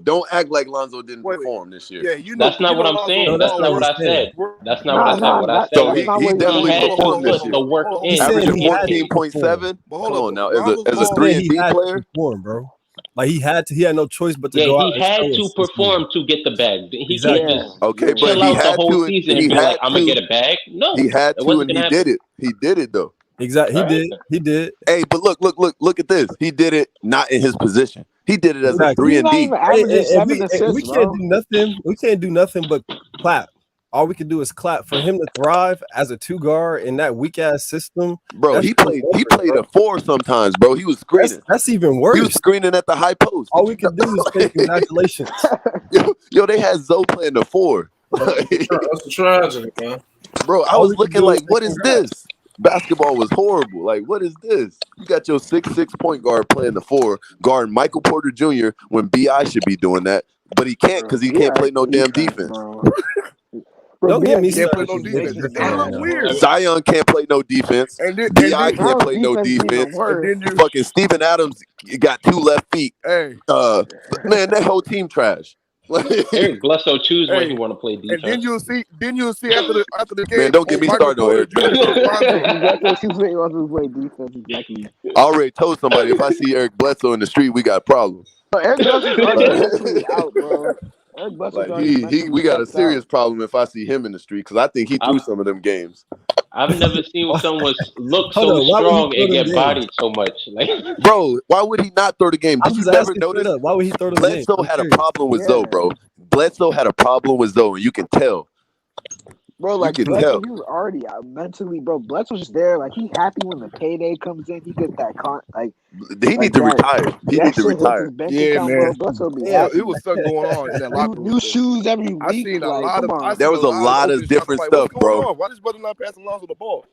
Don't act like Lonzo didn't perform this year. Yeah, that's not what I'm saying. That's not what I said. That's not what I said. What I said was he definitely performed this year. The work in. Averaging 14.7. Come on now, as a 3-and-D player, perform, bro. Like he had no choice but to go out. He had to perform to get the bag. He can't just but chill he out had the whole to. season and be like, "I'm gonna get a bag." No, he had to, and he did it. He did it though. Exactly, he did. Hey, but look at this. He did it not in his position. He did it as a 3-and-D. We can't do nothing. We can't do nothing but clap. All we can do is clap for him to thrive as a 2 guard in that weak ass system. Bro, he played a 4 sometimes, bro. He was screening. That's even worse. He was screening at the high post. All we can do is say congratulations. Yo, they had Zoe playing the 4. That's a tragedy, man. Bro, I was looking like, what is this? Basketball was horrible. Like, what is this? You got your 6'6" point guard playing the 4, guard Michael Porter Jr. when BI should be doing that, but he can't because he can't play no damn defense. Don't get me started. No defense. Weird. Zion can't play no defense. B.I. can't play no defense. Fucking Steven Adams got 2 left feet. Hey. Man, that whole team trash. Eric Bledsoe choose when he want to play defense. And then you'll see after the game. Man, don't get me started on Eric. I already told somebody if I see Eric Bledsoe in the street, we got problems. Eric Bledsoe's out, bro. We got a serious problem if I see him in the street because I think he threw some of them games. I've never seen someone look so strong and get bodied so much. Like, bro, why would he not throw the game? Did you never notice? Why would he throw the game? Bledsoe had a problem with Zoe, bro. Bledsoe had a problem with Zoe, and you can tell. Bro, like Bledsoe, he was already out mentally, bro. Bledsoe's just there, like he happy when the payday comes in. He gets that he needs to retire. He needs to retire. Yeah, man. Bledsoe it was something going on in that locker room. New shoes every week. I seen a lot of. There was a lot of different stuff, bro. Why does brother not passing Lonzo the ball?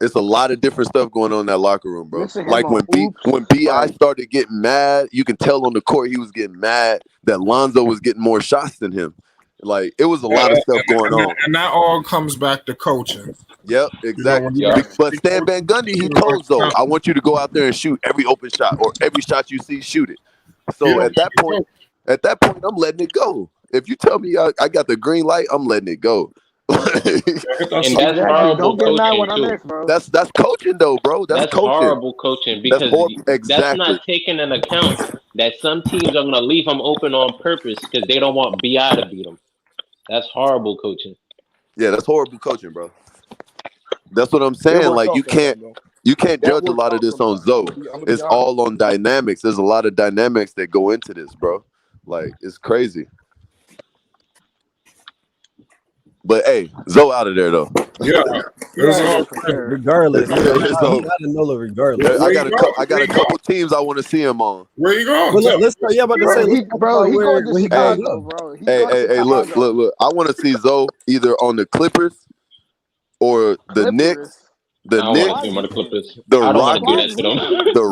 It's a lot of different stuff going on in that locker room, bro. Like when B.I. started getting mad, you can tell on the court he was getting mad that Lonzo was getting more shots than him. Like it was a lot of stuff going on, and that all comes back to coaching. Yep, exactly. But Stan Van Gundy, he told Zoe, I want you to go out there and shoot every open shot, or every shot you see, shoot it. So at that point, I'm letting it go. If you tell me I got the green light, I'm letting it go. And that's horrible coaching too. That's coaching though, bro. That's coaching. Horrible coaching because that's not taking into account that some teams are gonna leave them open on purpose because they don't want BI to beat them. That's horrible coaching. Yeah, that's horrible coaching, bro. That's what I'm saying. Like you can't judge a lot of this on Zoe. It's all on dynamics. There's a lot of dynamics that go into this, bro. Like it's crazy. But hey, Zoe out of there though. Yeah, regardless. Regardless. I got a couple teams I want to see him on. Where you going? Well, let's start. Yeah, about to say, he going to Chicago, bro. Hey, look. I want to see Zoe either on the Clippers or the Knicks. The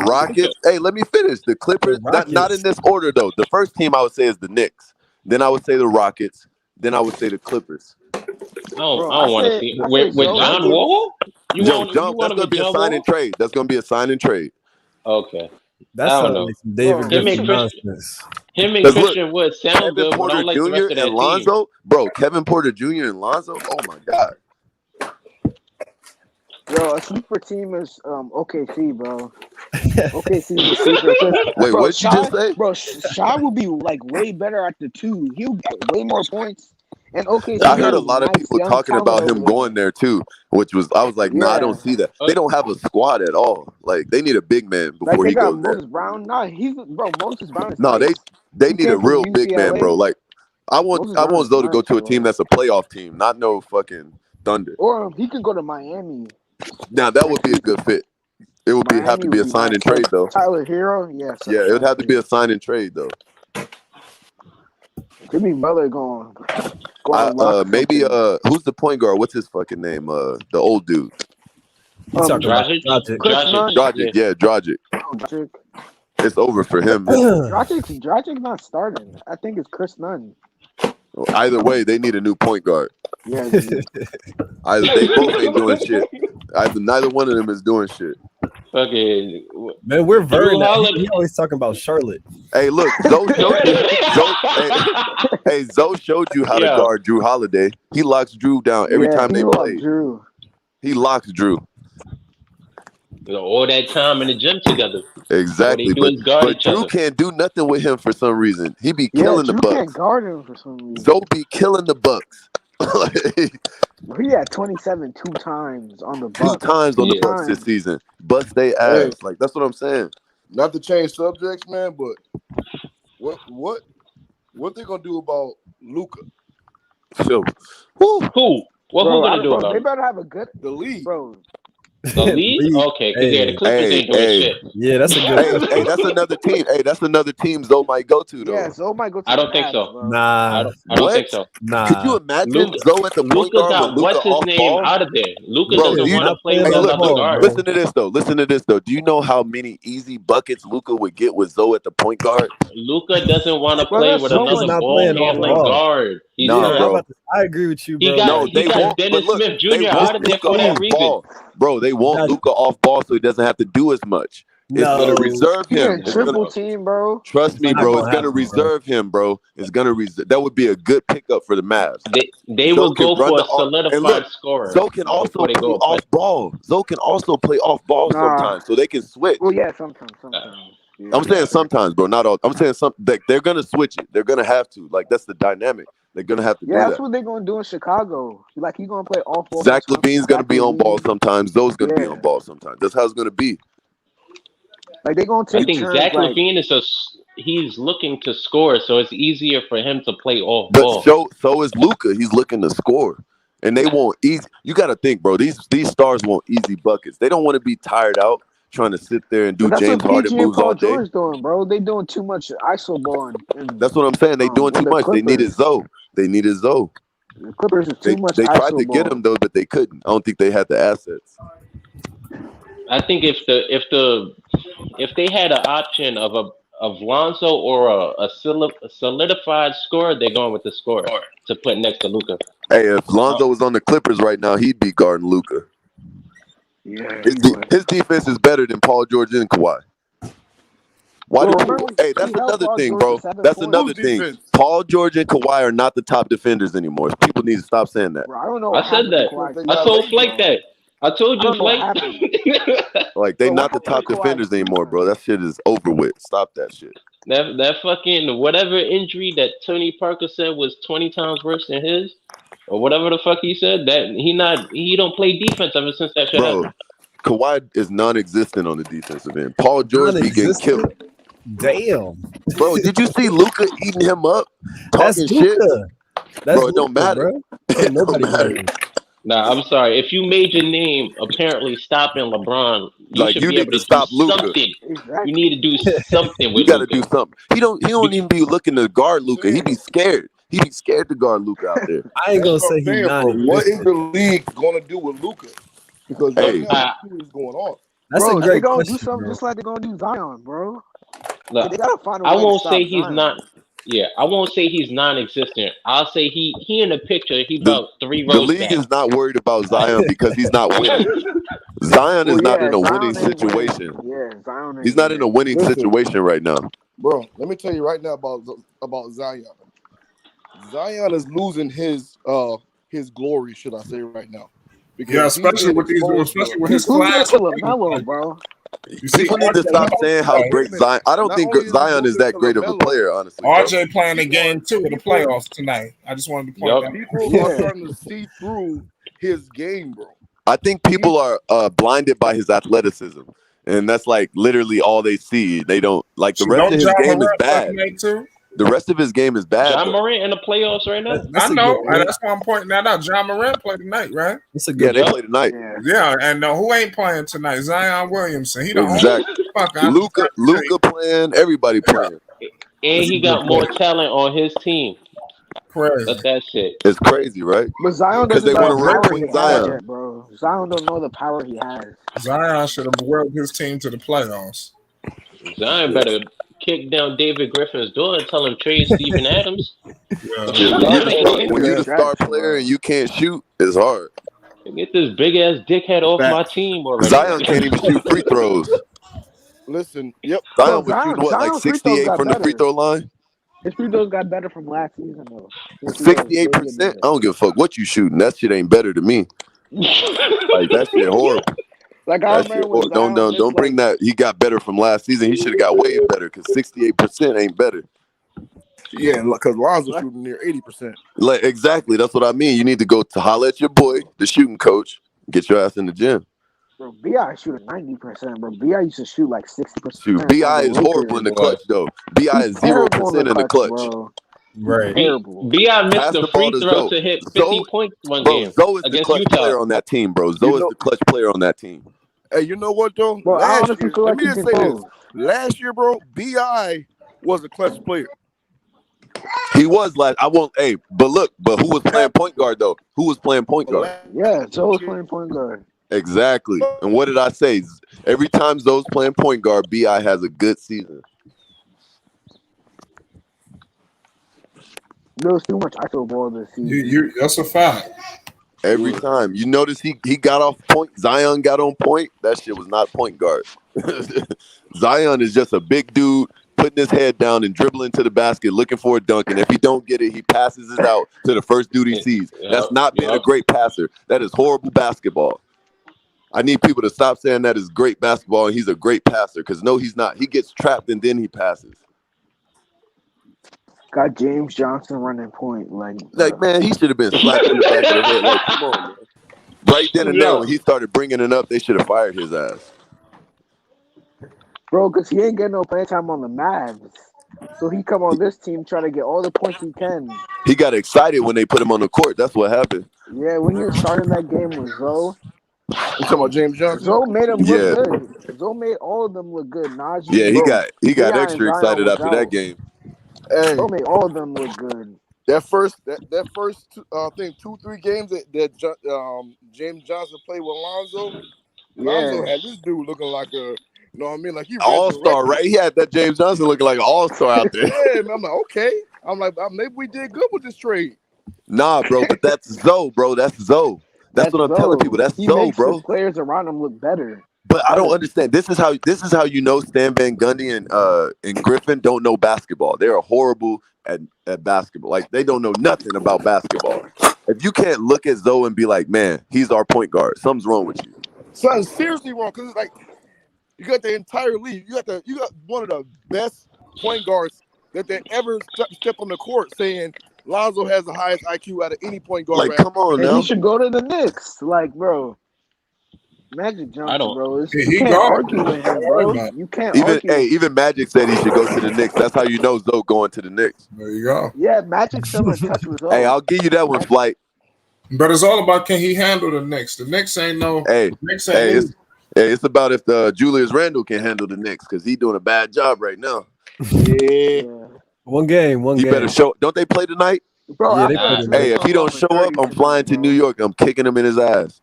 Rockets. Hey, let me finish. The Clippers. Not in this order though. The first team I would say is the Knicks. Then I would say the Rockets. Then I would say the Clippers. I don't want to see with John Wall. That's gonna be a sign and trade. That's gonna be a sign and trade. Okay, that's like some David Griffin nonsense. Him and Christian Wood sound good, but I don't like the rest of that and Lonzo, team. Bro, Kevin Porter Jr. and Lonzo. Oh my god. Yo, a sleeper team is OKC, bro. OKC is a sleeper. Wait, what did you just say? Bro, Shy will be like way better at the two. He'll get way more points. And OKC, I heard a lot of people talking about him going there too, which was I was like, nah, I don't see that. They don't have a squad at all. Like they need a big man before he goes there. Moses Brown. Nah, Moses Brown. No, they need a real big man, bro. Like I want Zoe to go to a team that's a playoff team, not no fucking Thunder. Or he could go to Miami. Now that would be a good fit. It would have to be a sign and trade though. Tyler Hero, yes. Yeah, it would have to be a sign and trade though. Jimmy Butler going maybe who's the point guard? What's his fucking name? The old dude. Dragic. Yeah, Dragic. It's over for him. Dragic's not starting. I think it's Chris Nunn. Either way, they need a new point guard. Yeah. Either they both ain't doing shit. Neither one of them is doing shit. Okay, man, we're very. He always talking about Charlotte. Hey, look, Zoe showed you how to guard Drew Holiday. He locks Drew down every time they play. He locks Drew. All that time in the gym together. Exactly, but Drew can't do nothing with him for some reason. He be killing the Bucks. Can't guard him for some reason. Zoe be killing the Bucks. He had 27 two times on the Bucks. 2 times on the Bucks this season. Bust they ass. Like that's what I'm saying. Not to change subjects, man, but what they gonna do about Luka? Who? What who gonna do about it? They it? better have a good league, bro. The league? Okay, because the Clippers ain't doing shit. Yeah, that's a good. Hey, that's another team. Hey, that's another team Zoe might go to though. Yeah, Zoe might go to. I don't think so. Bro. Nah, I don't think so. Nah. Could you imagine Zoe at the point guard with what's Luka his name ball? out of there? Luka doesn't want to play with another guard. Listen to this though. Do you know how many easy buckets Luka would get with Zoe at the point guard? Luka doesn't want to play with another ball handling guard. I agree with you, bro. He got Dennis Smith Jr. out of there for that reason. Bro, they want Luka off ball so he doesn't have to do as much. It's gonna reserve him. Triple team, bro. Trust me, bro. It's gonna reserve him, bro. It's gonna that would be a good pickup for the Mavs. They will go for a solidified scorer. Zoe can also play off ball. Zoe can also play off ball sometimes, so they can switch. Well, yeah, sometimes. I'm saying sometimes, bro. Not all. I'm saying they're gonna switch it. They're gonna have to. Like that's the dynamic. They're gonna have to do that. That's what they're gonna do in Chicago. Like he's gonna play off ball. Zach LaVine's gonna be on ball sometimes. Zoe's gonna be on ball sometimes. That's how it's gonna be. Like they're gonna take. I think Zach LaVine he's looking to score, so it's easier for him to play off ball. But so is Luka. He's looking to score, and they want easy. You got to think, bro. These stars want easy buckets. They don't want to be tired out trying to sit there and do James Harden moves all day. George doing, bro. They doing too much ISO ball. That's what I'm saying. They doing too much. They needed Zoe. The Clippers is too much. They tried to get him though, but they couldn't. I don't think they had the assets. I think if they had an option of of Lonzo or a solidified scorer, they're going with the scorer to put next to Luka. Hey, if Lonzo was on the Clippers right now, he'd be guarding Luka. Yeah, His defense is better than Paul George and Kawhi. Hey, that's another thing, bro. That's another thing. Paul George and Kawhi are not the top defenders anymore. People need to stop saying that. Bro, I don't know. I said that. I told Flake that. I told you, Flake. Like, they not the top defenders anymore, bro. That shit is over with. Stop that shit. That fucking whatever injury that Tony Parker said was 20 times worse than his, or whatever the fuck he said, that he don't play defense ever since that shit happened. Kawhi is non-existent on the defensive end. Paul George be getting killed. Damn, bro, did you see Luka eating him up? Talking shit. Bro, it don't matter. It don't matter. Nah, I'm sorry. If you made your name apparently stopping LeBron, you should be able to stop Luka. Something. You need to do something with Luka. You got to do something. He don't even be looking to guard Luka. He be scared. He be scared to guard Luka out there. I ain't gonna say he's not. What is the league gonna do with Luka? Because right now, what's going on? That's a great question. Do something just like they're gonna do Zion, bro. Look, they gotta find a way I won't to say stop he's Zion. not. Yeah, I won't say he's non-existent. I'll say he in the picture. He about 3 rows The league back. is not worried about Zion because he's not winning. Zion is not in a winning situation. Yeah, Zion. He's not in a winning situation right now. Bro, let me tell you right now about Zion. Zion is losing his glory, should I say right now? Because especially with his class. LaMelo, bro. People need to stop saying how great Zion. I don't think Zion is that great of a player, honestly. RJ playing a game 2 of the playoffs tonight. I just wanted to point that out. People are starting to see through his game, bro. I think people are blinded by his athleticism, and that's like literally all they see. They don't like the rest of his game is bad. The rest of his game is bad. John Morant in the playoffs right now. I know. That's why I'm pointing that out. John Morant played tonight, right? They play tonight. Yeah, and who ain't playing tonight? Zion Williamson. He don't Luka playing. Everybody playing. And he got more talent on his team. Crazy. That's that shit. It's crazy, right? But Zion because they want to replace Zion, yet, bro. Zion don't know the power he has. Zion should have willed his team to the playoffs. Zion better kick down David Griffin's door and tell him trade Steven Adams. When you're the star player and you can't shoot, it's hard. Get this big ass dickhead off my team already. Zion can't even shoot free throws. Listen, yep. Zion was shooting like 68 from the free throw line. His free throws got better from last season though. 68%. I don't give a fuck what you shooting. That shit ain't better to me. Like that shit horrible. Like I remember don't bring that. He got better from last season. He should have got way better because 68% ain't better. Yeah, because Lonzo shooting near 80%. Like exactly, that's what I mean. You need to go to holler at your boy, the shooting coach, get your ass in the gym. Bro, BI shooting 90%, bro. BI used to shoot like 60%. Shoot, BI is horrible in the clutch though. BI is 0% in the clutch. Bro. Right. BI missed the free throw to hit 50 points one game. Zoe is the clutch player on that team, bro. Zoe is the clutch player on that team. Hey, you know what though? Bro, let me just say this. Last year, bro, BI was a clutch player. He was like, but who was playing point guard though? Who was playing point guard? Yeah, Zoe was playing point guard. Exactly. And what did I say? Every time Zoe's playing point guard, BI has a good season. There was too much ISO ball this season. That's a fact. Every time. You notice he got off point. Zion got on point. That shit was not point guard. Zion is just a big dude putting his head down and dribbling to the basket, looking for a dunk. And if he don't get it, he passes it out to the first dude he sees. That's not being a great passer. That is horrible basketball. I need people to stop saying that is great basketball and he's a great passer. Because no, he's not. He gets trapped and then he passes. Got James Johnson running point. Like man, he should have been slapped in the back of the head. Like, come on, man. Right then and there, when he started bringing it up, they should have fired his ass. Bro, because he ain't getting no play time on the Mavs. So he come on this team trying to get all the points he can. He got excited when they put him on the court. That's what happened. Yeah, when he was starting that game with Zoe. You talking about James Johnson? Zoe made him look good. Zoe made all of them look good. Najee, he got extra excited after that game. Hey, Zoe made all of them look good. That first 2-3 games that James Johnson played with Lonzo. Lonzo had this dude looking like a You know what I mean? Like he all-star, right? He had that James Johnson looking like an all-star out there. Yeah, and I'm like, okay. I'm like, maybe we did good with this trade. Nah, bro, but that's Zoe, bro. That's Zoe. That's what I'm telling people. That's Zoe, bro. His players around him look better. But I don't understand. This is how you know Stan Van Gundy and Griffin don't know basketball. They are horrible at basketball. Like they don't know nothing about basketball. If you can't look at Zoe and be like, man, he's our point guard, something's wrong with you. Something's seriously wrong because it's like you got the entire league. You got one of the best point guards that they ever step on the court saying Lonzo has the highest IQ out of any point guard. Like, come on now. He should go to the Knicks. Like, bro. Magic Johnson, bro. You can't argue with him, bro. You can't argue. Even Magic said he should go to the Knicks. That's how you know Zoe going to the Knicks. There you go. Yeah, Magic's still in touch with Zoe. Hey, I'll give you that one, Flight. But it's all about can he handle the Knicks. The Knicks ain't no. It's about if Julius Randle can handle the Knicks because he's doing a bad job right now. Yeah. One game. He better show. Don't they play tonight? Bro, yeah, they play tonight. Hey, if he don't show up, I'm flying to New York. I'm kicking him in his ass.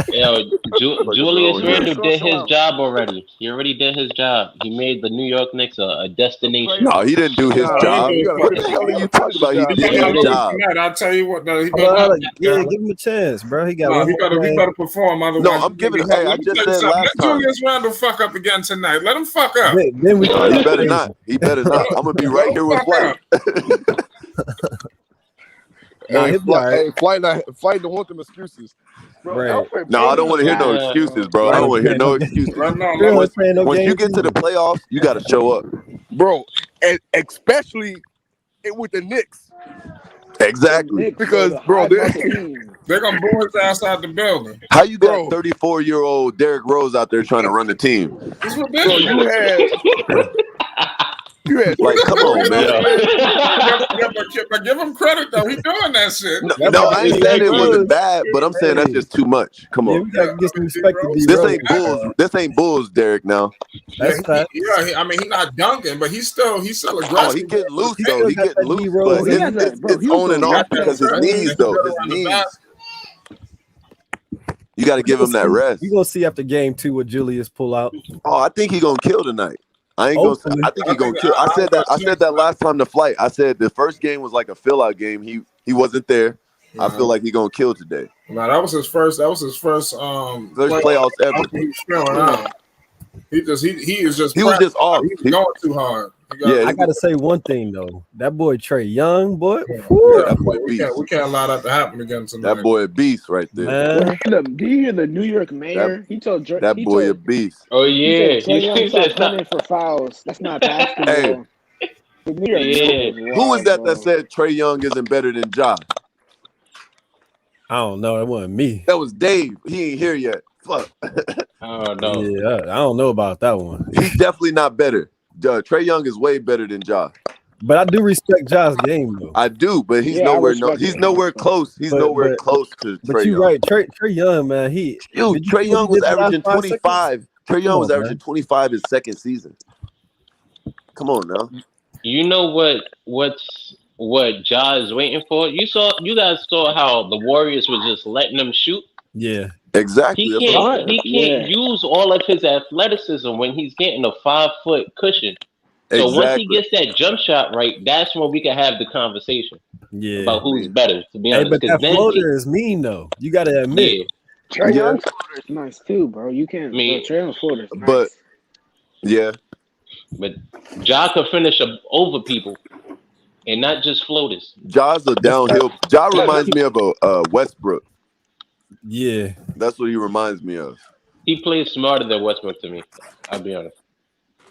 Yo, Julius Randle did his job already. He already did his job. He made the New York Knicks a destination. No, he didn't do his job. What the hell are you talking about? He did his job. I'll tell you what. No, give him a chance, bro. He better perform. Otherwise, no, I'm giving. Hey, I just said last time. Julius Randle fuck up again tonight. Let him fuck up. Then we he better not. He better not. I'm gonna be right here with Flight. Flight don't want them excuses. Right. No, I don't want to hear no excuses, bro. I don't want to hear no excuses. Once you get to the playoffs, you got to show up, bro. And especially with the Knicks. Exactly. Because, bro, they're gonna boo his ass out the building. How you got 34-year-old Derrick Rose out there trying to run the team? Bro, you had like, come on, man. But give him credit though. He's doing that shit. No, I ain't saying it wasn't bad, but I'm saying that's just too much. Come on. We gotta get some respect to D-Rose. This ain't Bulls, Derek. Now. That's fact. I mean, he's not dunking, but he's still aggressive. Oh, he getting loose though. He getting loose, but it's on and off because his knees though. His knees. You got to give him that rest. You gonna see after game 2 what Julius pull out. Oh, I think he gonna kill tonight. I ain't gonna. I think he's gonna kill. I said that last time the Flight. I said the first game was like a fill out game. He wasn't there. Yeah. I feel like he's gonna kill today. No, that was his first playoffs ever. He was just off. He was going too hard. I gotta say one thing though. That boy Trey Young, boy. That boy we can't allow that to happen again tonight. That boy a beast right there. Did you hear the New York mayor? He told that boy a beast. Oh yeah, he said punting for fouls. That's not basketball. Hey. Who was that said Trey Young isn't better than Ja? I don't know. It wasn't me. That was Dave. He ain't here yet. Fuck. Oh no. Yeah, I don't know about that one. He's definitely not better. Trey Young is way better than Ja. But I do respect Ja's game though. I do, but he's nowhere close. He's nowhere close to Trey Young. But you're right. Trey Young, man. Trey Young was averaging 25. Trey Young was averaging 25 his second season. Come on now. You know what Ja is waiting for? You guys saw how the Warriors were just letting him shoot. Yeah. Exactly. He can't use all of his athleticism when he's getting a 5-foot cushion. So once he gets that jump shot right, that's when we can have the conversation about who's better. To be honest, but that floater is mean though. You got to admit. Yeah. Trey Young's floater is nice too, bro. You can't. Trey Young's floater is nice. But yeah. But Ja can finish over people, and not just floaters. Ja's a downhill. Ja reminds me of a Westbrook. Yeah, that's what he reminds me of. He plays smarter than Westbrook to me. I'll be honest.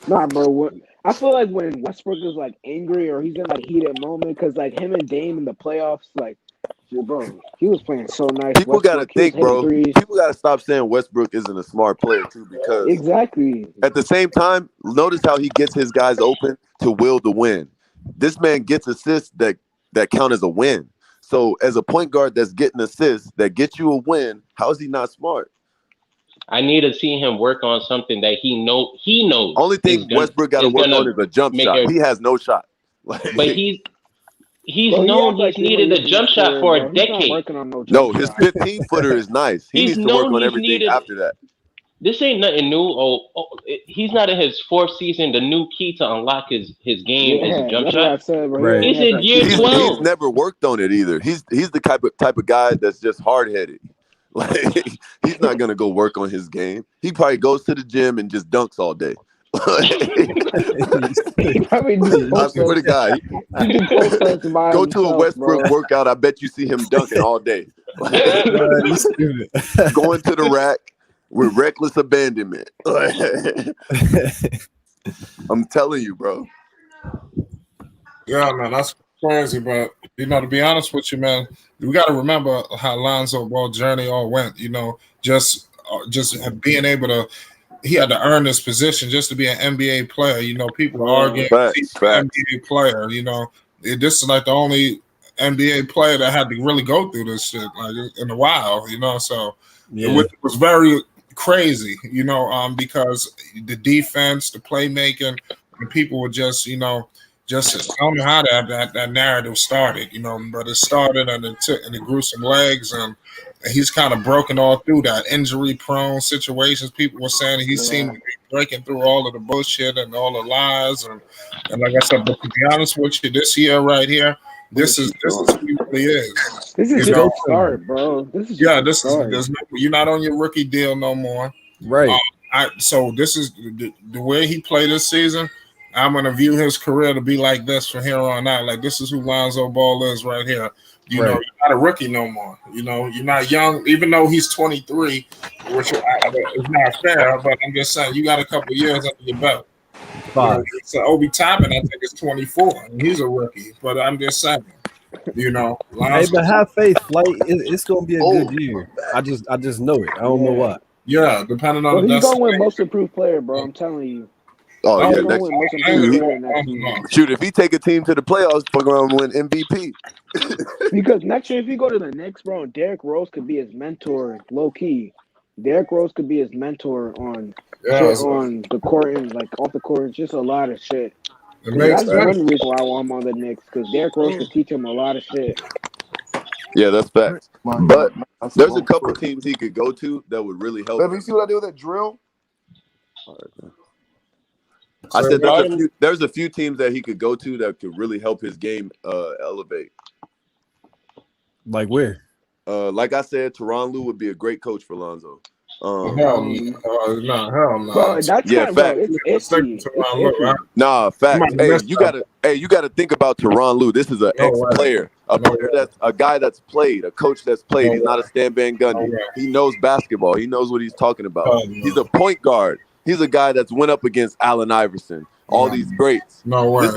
Nah, bro. I feel like when Westbrook is like angry or he's in like heated moment, because like him and Dame in the playoffs, like, bro, he was playing so nice. People got to think, bro. People got to stop saying Westbrook isn't a smart player too, because exactly. At the same time, notice how he gets his guys open to will to win. This man gets assists that count as a win. So as a point guard that's getting assists that get you a win, how is he not smart? I need to see him work on something that he knows. Only thing Westbrook got to work on is a jump shot. He has no shot. But he's known he's needed a jump shot for a decade. No, his 15-footer is nice. He needs to work on everything after that. This ain't nothing new. He's not in his 4th season. The new key to unlock his game is a jump that's shot. what I said, bro. Right. He's in year He's 12. never worked on it either. He's the type of guy that's just hard headed. Like he's not gonna go work on his game. He probably goes to the gym and just dunks all day. He probably do I swear to God, he do post-ups by go to a himself, Westbrook bro. workout. I bet you see him dunking all day. You stupid. Going to the rack with reckless abandonment. I'm telling you, bro. Yeah, man, that's crazy. But to be honest with you, man, we got to remember how Lonzo Ball journey all went. Just being able to, he had to earn this position just to be an NBA player. People are arguing he's an NBA player. This is like the only NBA player that had to really go through this shit like in a while. So it was very crazy. Because the defense, the playmaking, and people were just I don't know how that narrative started, but it started and it grew some legs, and he's kind of broken all through that injury-prone situations. People were saying he seemed to be breaking through all of the bullshit and all the lies, and like I said, but to be honest with you, this year right here, this is who he really is. This is just a start, bro. This is you're not on your rookie deal no more, right? So this is the way he played this season. I'm going to view his career to be like this from here on out. Like, this is who Lonzo Ball is right here. You're not a rookie no more. You're not young, even though he's 23, which is not fair, but I'm just saying, you got a couple of years under your belt. So Obi Toppin, I think, is 24, and he's a rookie. But I'm just saying, Lonzo. Hey, but have faith, Flight. It's going to be a good year. I just know it. I don't know why. Yeah, depending on he's going to win most improved player, bro. I'm telling you. Oh yeah, shoot! If he take a team to the playoffs, fuck around and win MVP. Because next year, if you go to the Knicks, bro, Derrick Rose could be his mentor, low key. Derrick Rose could be his mentor on the court and like off the court, just a lot of shit. That's one reason why I want him on the Knicks, because Derrick Rose could teach him a lot of shit. Yeah, that's facts. But there's a couple teams he could go to that would really help. Let me see what I do with that drill. All right, man. I said there's a few teams that he could go to that could really help his game elevate. Like where? Like I said, Tyronn Lue would be a great coach for Lonzo. Hell no. Bro, that's it's Nah, facts. You gotta think about Tyronn Lue. This is an ex-player, a guy that's played, a coach that's played. He's not a Stan Van Gundy. He knows basketball. He knows what he's talking about. He's a point guard. He's a guy that's went up against Allen Iverson, all these greats. No way.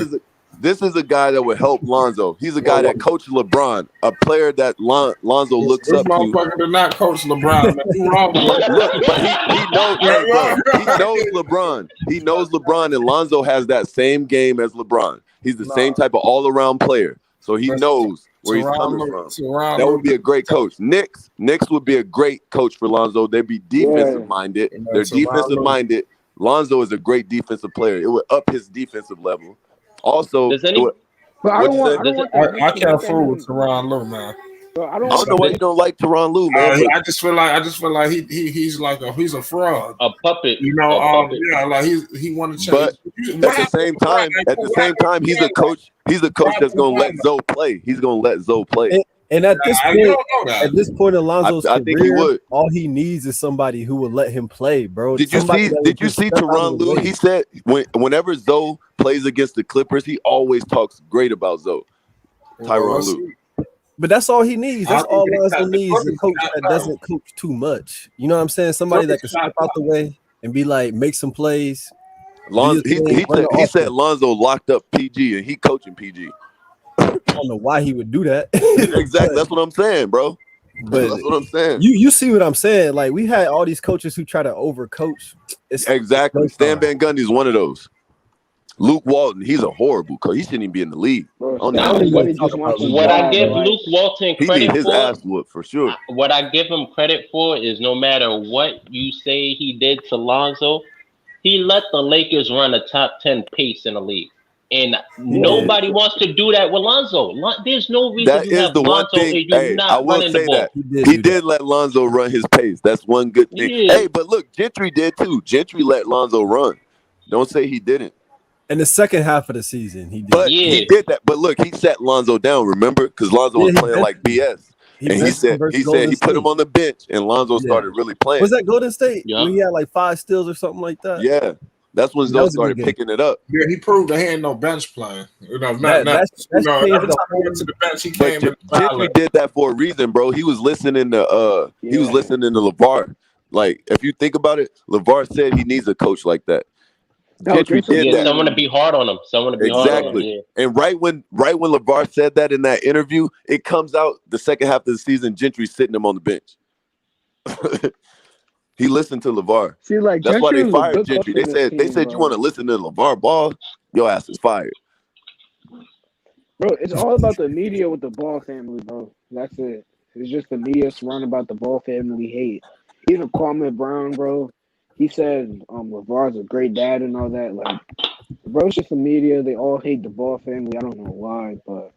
This is a guy that would help Lonzo. He's a guy that coached LeBron, a player that Lonzo looks up to. This motherfucker did not coach LeBron. Man. You wrong with Look, but he knows LeBron. He knows LeBron, and Lonzo has that same game as LeBron. He's the same type of all-around player, so he knows where he's coming from. That would be a great coach. Knicks would be a great coach for Lonzo. They'd be defensive-minded. They're defensive-minded. Lonzo is a great defensive player. It would up his defensive level. Also, I can't fool with Tyronn Lue, man. I don't know why you don't like Tyronn Lue, man. I just feel like he's like he's a fraud, a puppet. Yeah, like he wanted to change. But at the same time, he's a coach. He's a coach that's gonna let Zoe play. He's gonna let Zoe play. And at this point, Alonzo's I think he would. All he needs is somebody who will let him play, bro. Did you see Tyronn Lue? He said whenever Zoe plays against the Clippers, he always talks great about Zoe. Tyronn Lue. But that's all he needs. That's all Lonzo needs, a coach that doesn't coach too much. You know what I'm saying? Somebody that can step out the way and be like, make some plays. He said Lonzo locked up PG and he coaching PG. I don't know why he would do that. Exactly. That's what I'm saying, bro. But that's what I'm saying. You see what I'm saying? Like, we had all these coaches who try to overcoach. Exactly. Stan Van Gundy is one of those. Luke Walton, he's a horrible coach. He shouldn't even be in the league. What I give Luke Walton credit his ass whooped for sure. What I give him credit for is no matter what you say he did to Lonzo, he let the Lakers run a top 10 pace in the league. And nobody wants to do that with Lonzo. There's no reason That to is have the one Lonzo thing. if you're Hey, I not will running the say ball. that he did let Lonzo run his pace. That's one good thing. Yeah. Hey, but look, Gentry did too. Gentry let Lonzo run. Don't say he didn't. In the second half of the season, he did. But he did that. But look, he set Lonzo down. Remember, because Lonzo was playing like BS. And he said he put him on the bench, and Lonzo started really playing. Was that Golden State when he had like 5 steals or something like that? Yeah. That's when Zoe started picking it up. Yeah, he proved that he ain't no bench player. You know, every time he went to the bench, he came in. Gentry did that for a reason, bro. He was listening to he was listening to LeVar. Like, if you think about it, LeVar said he needs a coach like that. Gentry did that. Someone to be hard on him. Someone to be hard on him. Yeah. And right when LeVar said that in that interview, it comes out the second half of the season. Gentry's sitting him on the bench. He listened to LeVar. See, like, that's why they fired Gentry. They said team, you want to listen to LeVar Ball, your ass is fired. Bro, it's all about the media with the Ball family, bro. That's it. It's just the media surrounded about the Ball family we hate. Even Kwame Brown, bro. He said LeVar's a great dad and all that. Like, bro, it's just the media. They all hate the Ball family. I don't know why, but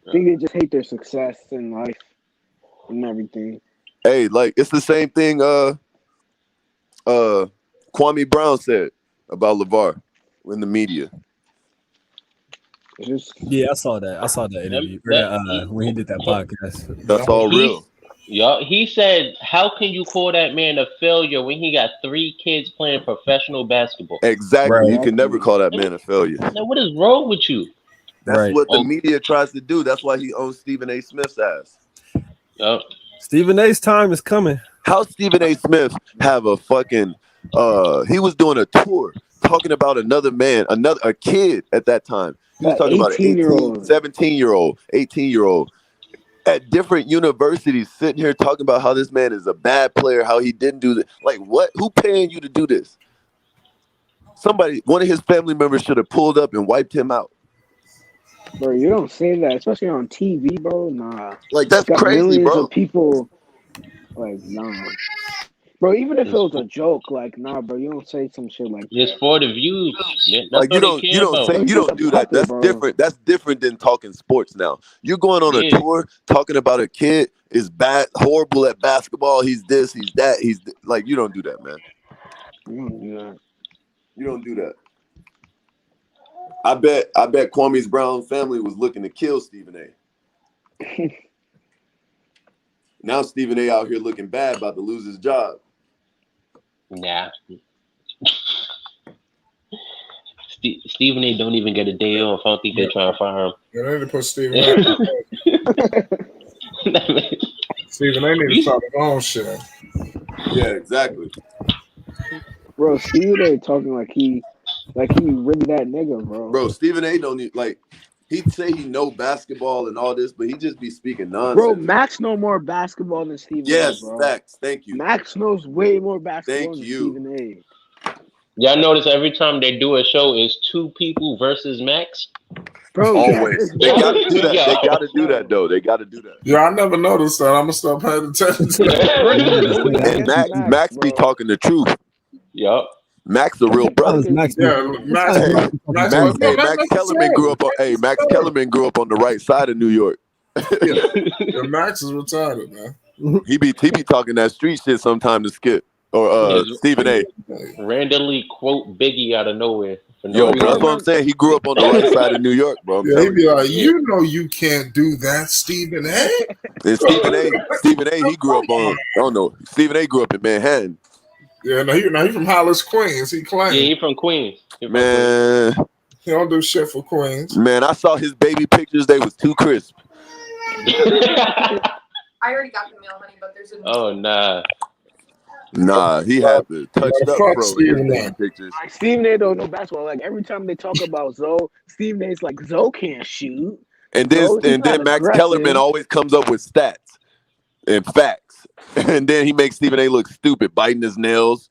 I think they just hate their success in life and everything. Hey, like, it's the same thing Kwame Brown said about LeVar in the media. Yeah, I saw that interview when he did that podcast. That's all real. Yeah, he said, "How can you call that man a failure when he got 3 kids playing professional basketball?" Exactly. Right. You can never call that man a failure. Now, what is wrong with you? That's what the media tries to do. That's why he owns Stephen A. Smith's ass. Yep. Stephen A.'s time is coming. How Stephen A. Smith have a fucking he was doing a tour talking about another man, a kid at that time. He was talking about an 18-year-old, 17-year-old, 18-year-old at different universities sitting here talking about how this man is a bad player, how he didn't do that. Like, what? Who paying you to do this? One of his family members should have pulled up and wiped him out. Bro, you don't say that, especially on TV, bro. Nah. Like, that's crazy, millions bro. Of people, like, nah. Bro, even if it was a joke, like, nah, bro, you don't say some shit like that. Just for the views. Yeah, like, you don't do that. That's different. That's different than talking sports now. You're going on a tour talking about a kid is bad, horrible at basketball. He's this, he's that, like, you don't do that, man. You don't do that. I bet Kwame Brown's family was looking to kill Stephen A. Now Stephen A. out here looking bad, about to lose his job. Nah. Stephen A. don't even get a day off. I don't think they're trying to fire him. Yeah, they need to put Stephen A. Stephen A. need to start his own shit. Yeah, exactly. Bro, Stephen A. talking like he really that nigga, bro. Bro, Stephen A. don't need, like, he'd say he know basketball and all this, but he just be speaking nonsense. Bro, Max know more basketball than Stephen A. Bro. Facts. Thank you. Max knows way more basketball than Stephen A. Y'all notice every time they do a show, it's 2 people versus Max? Bro, always. They got to do that. They got to do that, though. They got to do that. Yeah, I never noticed that. I'm going to start paying attention. And Max be talking the truth. Yup. Max a real brother. Max Kellerman grew up on. Hey, Max Kellerman grew up on the right side of New York. Yeah, Max is retarded, man. He be talking that street shit sometime to Skip or Stephen A. Randomly quote Biggie out of nowhere. Yo, bro, that's what I'm saying. He grew up on the right side of New York, bro. Yeah, he'd be like, you know, you can't do that, Stephen A. And Stephen A. He grew up on. I don't know. Stephen A. grew up in Manhattan. Yeah, no, he from Hollis, Queens. He claimed. Yeah, he from Queens. Man, he don't do shit for Queens. Man, I saw his baby pictures. They was too crisp. I already got the mail, honey, but there's a. Oh nah. Nah, he had to touch it up, bro. Stephen A. don't know basketball. Like, every time they talk about Zoe, Stephen A's like, Zoe can't shoot. And then Max Kellerman always comes up with stats and facts. And then he makes Stephen A. look stupid, biting his nails.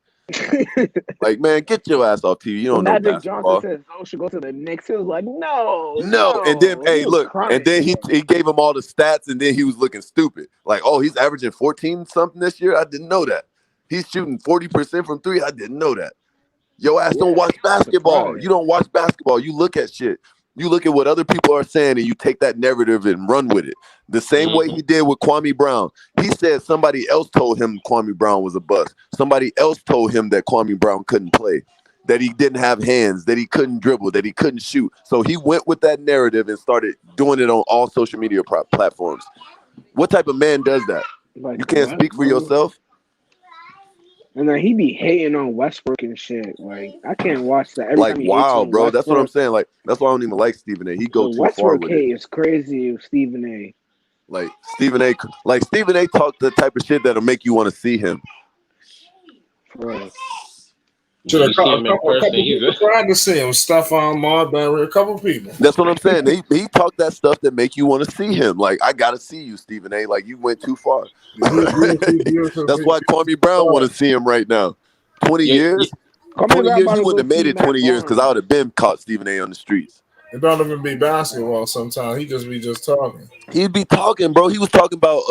Like, man, get your ass off TV. You don't know basketball. Johnson says Zoe should go to the Knicks. He was like, no. And then, hey, look, and then he gave him all the stats, and then he was looking stupid. Like, oh, he's averaging 14 something this year. I didn't know that. He's shooting 40% from 3. I didn't know that. Your ass don't watch basketball. You don't watch basketball. You look at shit. You look at what other people are saying and you take that narrative and run with it. The same way he did with Kwame Brown. He said somebody else told him Kwame Brown was a bust. Somebody else told him that Kwame Brown couldn't play, that he didn't have hands, that he couldn't dribble, that he couldn't shoot. So he went with that narrative and started doing it on all social media platforms. What type of man does that? Like, you can't speak for yourself? And then he be hating on Westbrook and shit. Like, I can't watch that. Every time he hates on bro. Westbrook, that's what I'm saying. Like, that's why I don't even like Stephen A. He go too far with Westbrook hate is crazy with Stephen A. Like Stephen A. talk the type of shit that'll make you want to see him. Right. A couple people tried to see him. Stephon Marbury, a couple people. That's what I'm saying. He talked that stuff that make you want to see him. Like, I gotta see you, Stephen A. Like, you went too far. That's why Kwame Brown want to see him right now. 20 years? 20 years, he wouldn't have made it 20 years because I would have been caught Stephen A. on the streets. It don't even be basketball sometimes. He just be talking. He'd be talking, bro. He was talking about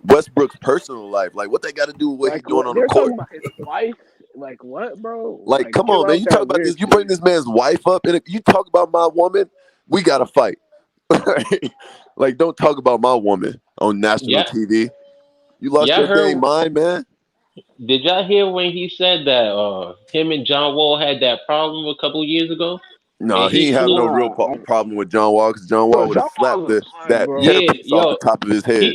Westbrook's personal life. Like, what they got to do with what he's doing on the court. About his wife. Like, what, bro? Like come on, man. You talk about this. You bring this man's wife up, and if you talk about my woman, we got to fight. Like, don't talk about my woman on national TV. You lost your dang mind, man. Did y'all hear when he said that him and John Wall had that problem a couple years ago? No, he ain't have no real problem with John Wall because John Wall would have slapped that hairpiece off the top of his head.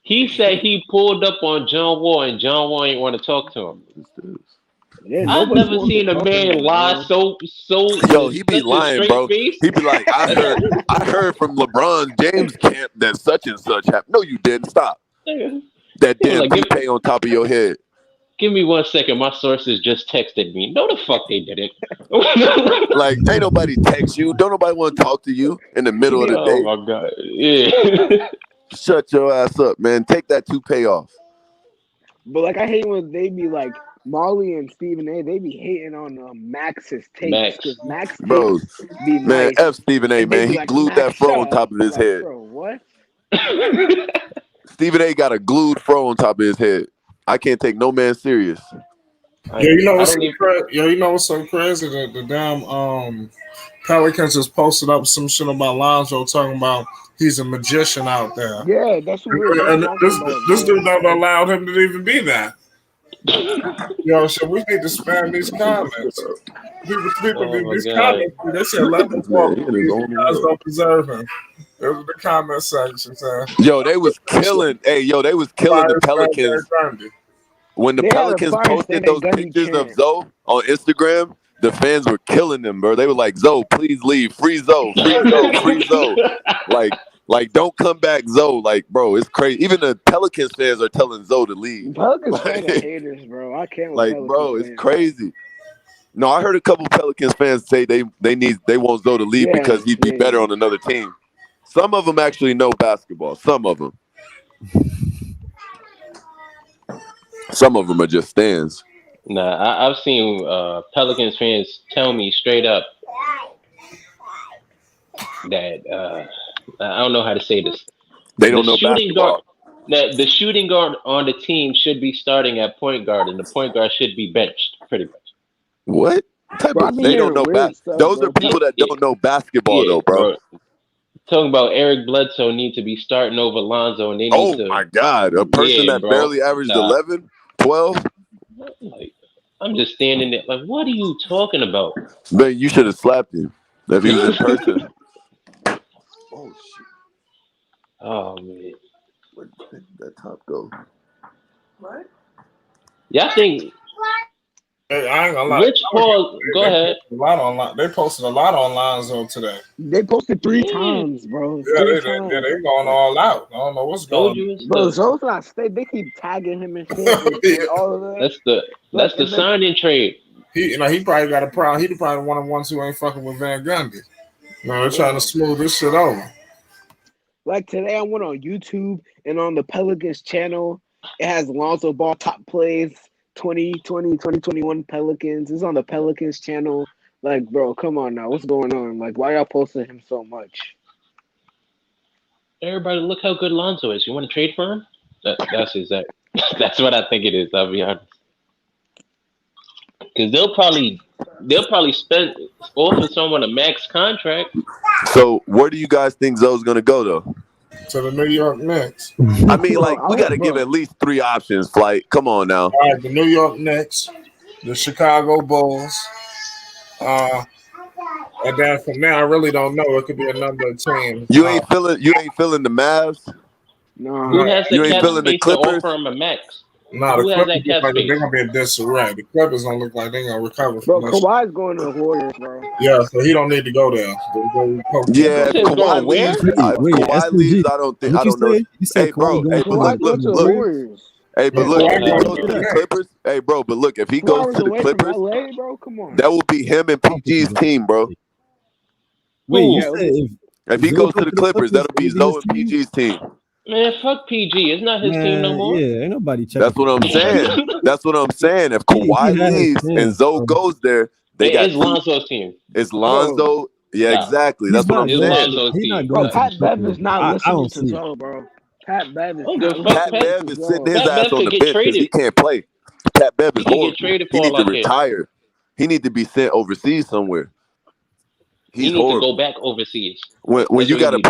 He said he pulled up on John Wall and John Wall ain't want to talk to him. Yeah, I've never seen a man lie so. Yo, he be lying, bro. He be like, I heard from LeBron James camp that such and such happened. No, you didn't. Stop. That damn pay on top of your head. Give me 1 second. My sources just texted me. No, the fuck they didn't. Like, ain't nobody text you. Don't nobody want to talk to you in the middle of the day. Oh my god. Yeah. Shut your ass up, man. Take that toupee off. But like, I hate when they be like, Molly and Stephen A. They be hating on Max's takes because Max bro, be man, nice. F Stephen A. Man, he glued that fro on top of his head. Bro, what? Stephen A. got a glued fro on top of his head. I can't take no man serious. You know what's so crazy? The damn Pelicans just posted up some shit about Lonzo talking about he's a magician out there. Yeah, that's what and this dude never allowed him to even be that. Yo, so we need to spam these comments. People these comments. They said let them talk. These guys don't deserve him. Those are the comment section. Yo, they was killing. They was killing the Pelicans. When the Pelicans posted those pictures of Zoe on Instagram, the fans were killing them, bro. They were like, Zoe, please leave. Free Zoe. Free Zoe. Free Zoe. Like, don't come back, Zoe. Like, bro, it's crazy. Even the Pelicans fans are telling Zoe to leave. Pelicans fans are haters, bro. I can't. Like, bro, it's crazy. No, I heard a couple Pelicans fans say they want Zoe to leave because he'd be better on another team. Some of them actually know basketball. Some of them. Some of them are just stands. Nah, I've seen Pelicans fans tell me straight up that I don't know how to say this. They don't know basketball. The shooting guard on the team should be starting at point guard, and the point guard should be benched, pretty much. What? They don't know basketball. Those are people that don't know basketball, though, bro. Talking about Eric Bledsoe need to be starting over Lonzo, and they need to. Oh my God, a person that barely averaged 11, 12. Like, I'm just standing there, like, what are you talking about? Man, you should have slapped him if he was in person. Oh shit! Oh man, where did that top go? What? Yeah, I think. Hey, I ain't gonna lie. Rich Paul, go ahead. They posted a lot on Lonzo today. They posted 3 times, bro. Yeah, they going all out. I don't know what's going on. Bro, Zoe's not stay. They keep tagging him and shit. All of that. That's the signing trade. He probably got a problem. He probably one of the ones who ain't fucking with Van Gundy. They're trying to smooth this shit over. Like today, I went on YouTube and on the Pelicans channel, it has Lonzo Ball top plays 2021 Pelicans. It's on the Pelicans channel. Like, bro, come on now. What's going on? Like, why y'all posting him so much? Everybody, look how good Lonzo is. You want to trade for him? That's exact. That's what I think it is. I'll be honest. Because they'll probably spend offer someone a max contract. So where do you guys think Zoe's gonna go though? To the New York Knicks. I mean, like we got to give at least 3 options. Flight, come on now. All right, the New York Knicks, the Chicago Bulls, and then from there, I really don't know. It could be a number of teams. You ain't feeling the Mavs. No, Who has the you ain't cap feeling the space to Clippers. offer him a max? No, the Who has Clippers that look cap like space? they're gonna be a disarray. The Clippers don't look like they're gonna recover bro, from this. Kawhi's going to the Warriors, bro. Yeah, so he don't need to go there. Yeah, if Who said Kawhi going where? leaves, I don't think. I don't know. You said Hey, bro. Kawhi Hey, going but Kawhi's going to the look. Warriors. Hey, but Yeah, look, Kawhi if he going goes to to the the Knicks. Clippers, hey, bro, but look, if he 2 goes hours to the away from Clippers, LA, bro. Come on. that will be him and PG's team, bro. Wait, you Yeah, said If he Zoe goes go to the Clippers, that'll be it'll Zoe his and team? PG's team. Man, fuck PG. It's not his team no more. Yeah, ain't nobody checking. That's what I'm saying. That's what I'm saying. If Kawhi had his leaves chance, and Zoe bro. goes there, they got It's Lonzo's team. It's Lonzo. Yeah, Nah. exactly. He's That's what not I'm It's going. saying. Lonzo's He's not team. going Bro, to Pat the Bev Clippers. is not I listening don't to see it. Zoe, bro. Pat Bev is I don't not give a fuck. listening Pat Bev to is Zoe. sitting his Pat ass Bev on could the get bench because he traded. can't play. Pat Bev is He could get horrible. traded He for needs all to I care. retire. He needs to be sent overseas somewhere. He He's needs to horrible. go back overseas. When That's you what he got a needs.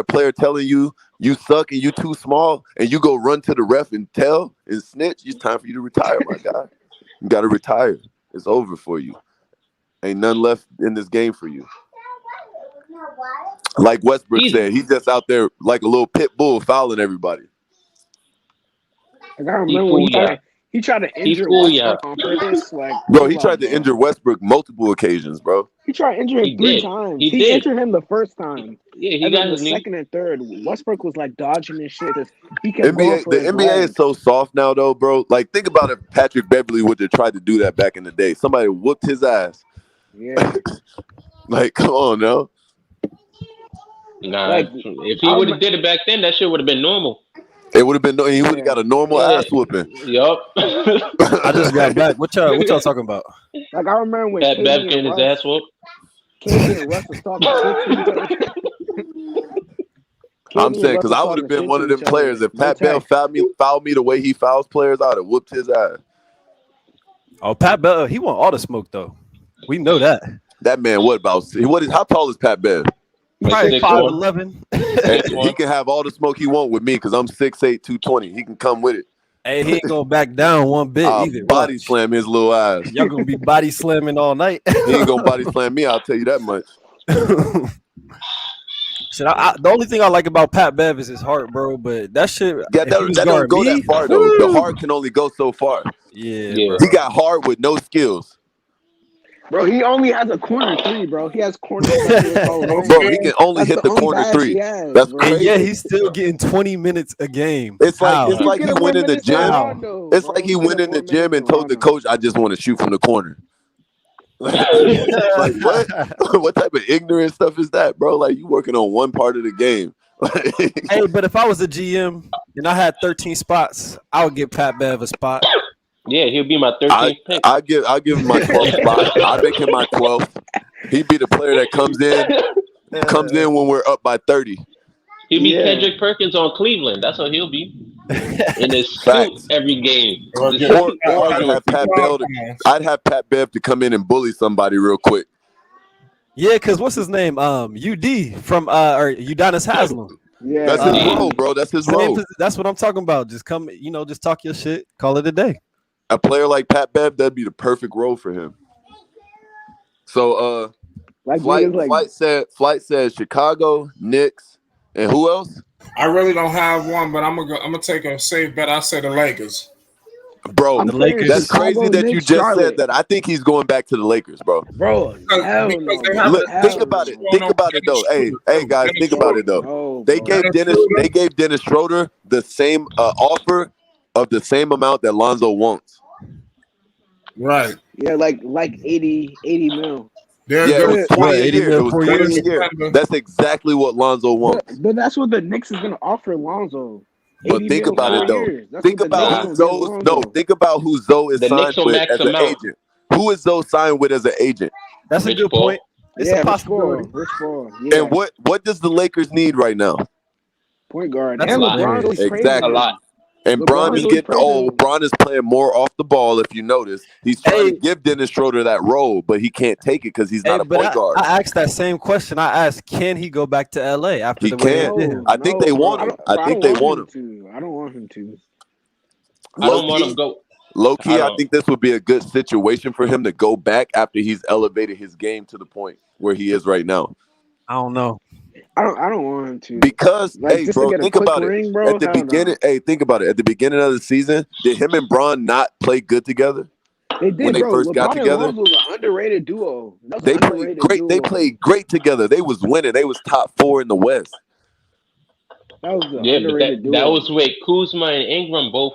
player telling you suck and you too small and you go run to the ref and tell and snitch, it's time for you to retire, my guy. You got to retire. It's over for you. Ain't none left in this game for you. Like Westbrook said, he's just out there like a little pit bull fouling everybody. Like, I remember when he tried to injure Westbrook on purpose. Like, bro, he tried to injure Westbrook multiple occasions, bro. He tried to injure him 3 times. He injured him the first time. Yeah, he and got then the his knee. second and third, Westbrook was like dodging his shit because he kept going for The his NBA leg. is so soft now, though, bro. Like, think about if Patrick Beverly would have tried to do that back in the day. Somebody whooped his ass. Yeah. Like, come on, no. Nah, like, if he would have did it back then, that shit would have been normal. It would have been. He would have got a normal ass whooping. Yup. I just got back. What y'all talking about? Like, I remember when Pat Bev getting his ass whooped. KD and Russ was talking shit. I'm saying because I would have been one of them players if Pat Bev fouled me the way he fouls players. I'd have whooped his ass. Oh, Pat Bev, he want all the smoke though. We know that. That man, how tall is Pat Bev? Probably 5'11". He can have all the smoke he want with me because I'm 6'8", 220. He can come with it. Hey, he ain't gonna back down one bit either. Body slam his little ass. Y'all gonna be body slamming all night. He ain't gonna body slam me. I'll tell you that much. Shit, the only thing I like about Pat Bev is his heart, bro. But that shit, that don't go that far though. The heart can only go so far. Yeah. He got heart with no skills. Bro, he only has a corner 3, bro. He has corner 3. Bro, he can only hit the corner 3. That's crazy. And yeah, he's still getting 20 minutes a game. It's like he went in the gym. It's like he went in the gym and told the coach, "I just want to shoot from the corner." Like what? What type of ignorant stuff is that, bro? Like you working on one part of the game. Hey, but if I was a GM and I had 13 spots, I would give Pat Bev a spot. Yeah, he'll be my 13th pick. I'll give him my 12th spot. I'll make him my 12th. He'd be the player that comes in when we're up by 30. He'll be Kendrick Perkins on Cleveland. That's what he'll be. In his suit every game. Or I'd have Pat Bev to come in and bully somebody real quick. Yeah, because what's his name? UD from or Udonis Haslem. Yeah, that's his role, bro. That's his role. That's what I'm talking about. Just come, just talk your shit. Call it a day. A player like Pat Bev, that'd be the perfect role for him. So, Flight said Chicago, Knicks, and who else? I really don't have one, but I'm gonna take a safe bet. I say the Lakers. Bro, that's crazy that you just said that. I think he's going back to the Lakers, bro. Bro, look, think about it. Think about it though. Hey guys, think about it though. They gave Dennis Schroeder the same offer of the same amount that Lonzo wants. Right. Yeah, like 80 mil. It was 20 a year. It was 20 a year. That's exactly what Lonzo wants. But that's what the Knicks is gonna offer Lonzo. But think about it though. Think about who Zoe is signed with as an agent. Who is Zoe signed with as an agent? That's a good point. It's a possibility. Yeah. And what does the Lakers need right now? Point guard. That's and LeBron is crazy. Exactly. A lot. And Bron is getting old. Bron is playing more off the ball. If you notice, he's trying to give Dennis Schroeder that role, but he can't take it because he's not a point guard. I asked that same question. I asked, can he go back to LA after the way he did? I think they want him. I think they want him. I don't want him to. I don't want him to go. Low key, I think this would be a good situation for him to go back after he's elevated his game to the point where he is right now. I don't know. I don't want him to. Because, hey, bro, think about it. At the beginning, think about it. At the beginning of the season, did him and Bron not play good together? They did, when they first got together. Was an underrated duo. They played great. Duo. They played great together. They was winning. They was top 4 in the West. That was underrated duo. That was with Kuzma and Ingram both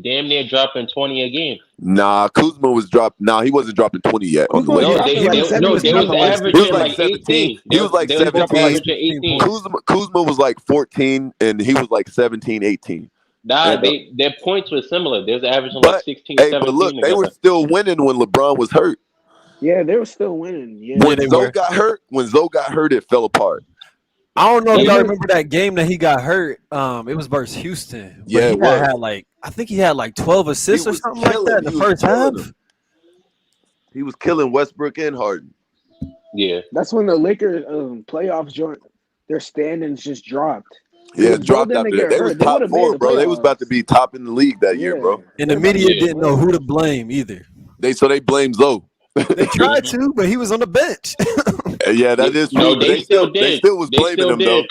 damn near dropping 20 a game. Nah, Kuzma was dropped. Nah, he wasn't dropping 20 yet. They was averaging like 17. He was like 17. Kuzma was like 14, and he was like 17, 18. Nah, their points were similar. They was averaging like 16, 17. But look, they were still winning when LeBron was hurt. Yeah, they were still winning. Yeah. When Zoe got hurt, it fell apart. I don't know if y'all remember that game that he got hurt. It was versus Houston. Yeah, he had I think he had like 12 assists or something like that in the first half. He was killing Westbrook and Harden. Yeah, that's when the Lakers playoffs joined. Their standings just dropped. Yeah, it dropped after that. They was top 4, bro. They was about to be top in the league that year, bro. And the media didn't know who to blame either. They blamed Zoe. They tried to, but he was on the bench. Yeah, that is true. They still was blaming him though.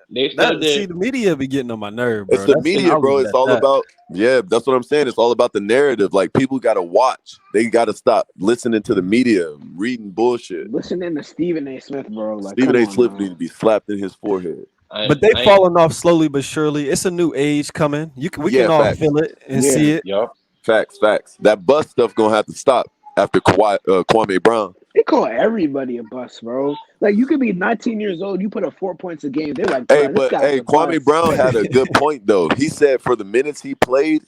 They still did. See, the media be getting on my nerve, bro. It's the media, bro. It's all about that's what I'm saying. It's all about the narrative. Like, people gotta watch. They gotta stop listening to the media, reading bullshit. Listening to Stephen A. Smith, bro. Like, Stephen A. Smith needs to be slapped in his forehead. But they falling off slowly but surely. It's a new age coming. We can all feel it and see it. Yep. Facts. That bus stuff gonna have to stop after Kwame Brown. They call everybody a bust, bro. Like, you could be 19 years old, you put up 4 points a game. They're like, Kwame Brown had a good point though. He said for the minutes he played,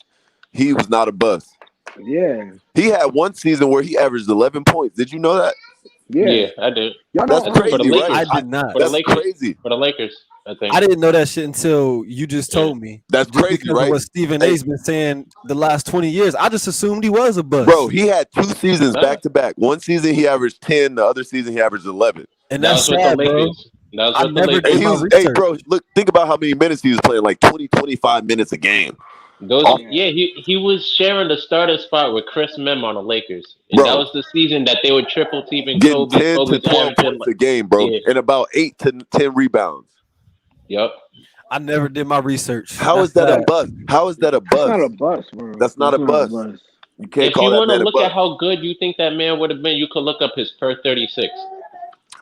he was not a bust. Yeah. He had one season where he averaged 11 points. Did you know that? Yeah, I did. That's crazy, right? I did not. That's crazy. For the Lakers, I think. I didn't know that shit until you just told me. That's crazy, right? What Stephen A's been saying the last 20 years. I just assumed he was a bust. Bro, he had 2 seasons back to back. One season he averaged 10, the other season he averaged 11. And that's sad, bro. I never did my research. Hey, bro, look, think about how many minutes he was playing, like 20, 25 minutes a game. He was sharing the starting spot with Chris Mem on the Lakers. And that was the season that they were triple teaming Kobe. Getting 10 to 12 points a game, bro. And about 8 to 10 rebounds. Yep. I never did my research. How is that a bust? How is that a bust? That's not a bust, bro. That's not a bust. You can't call that man a bust. If you want to look at how good you think that man would have been, you could look up his per 36.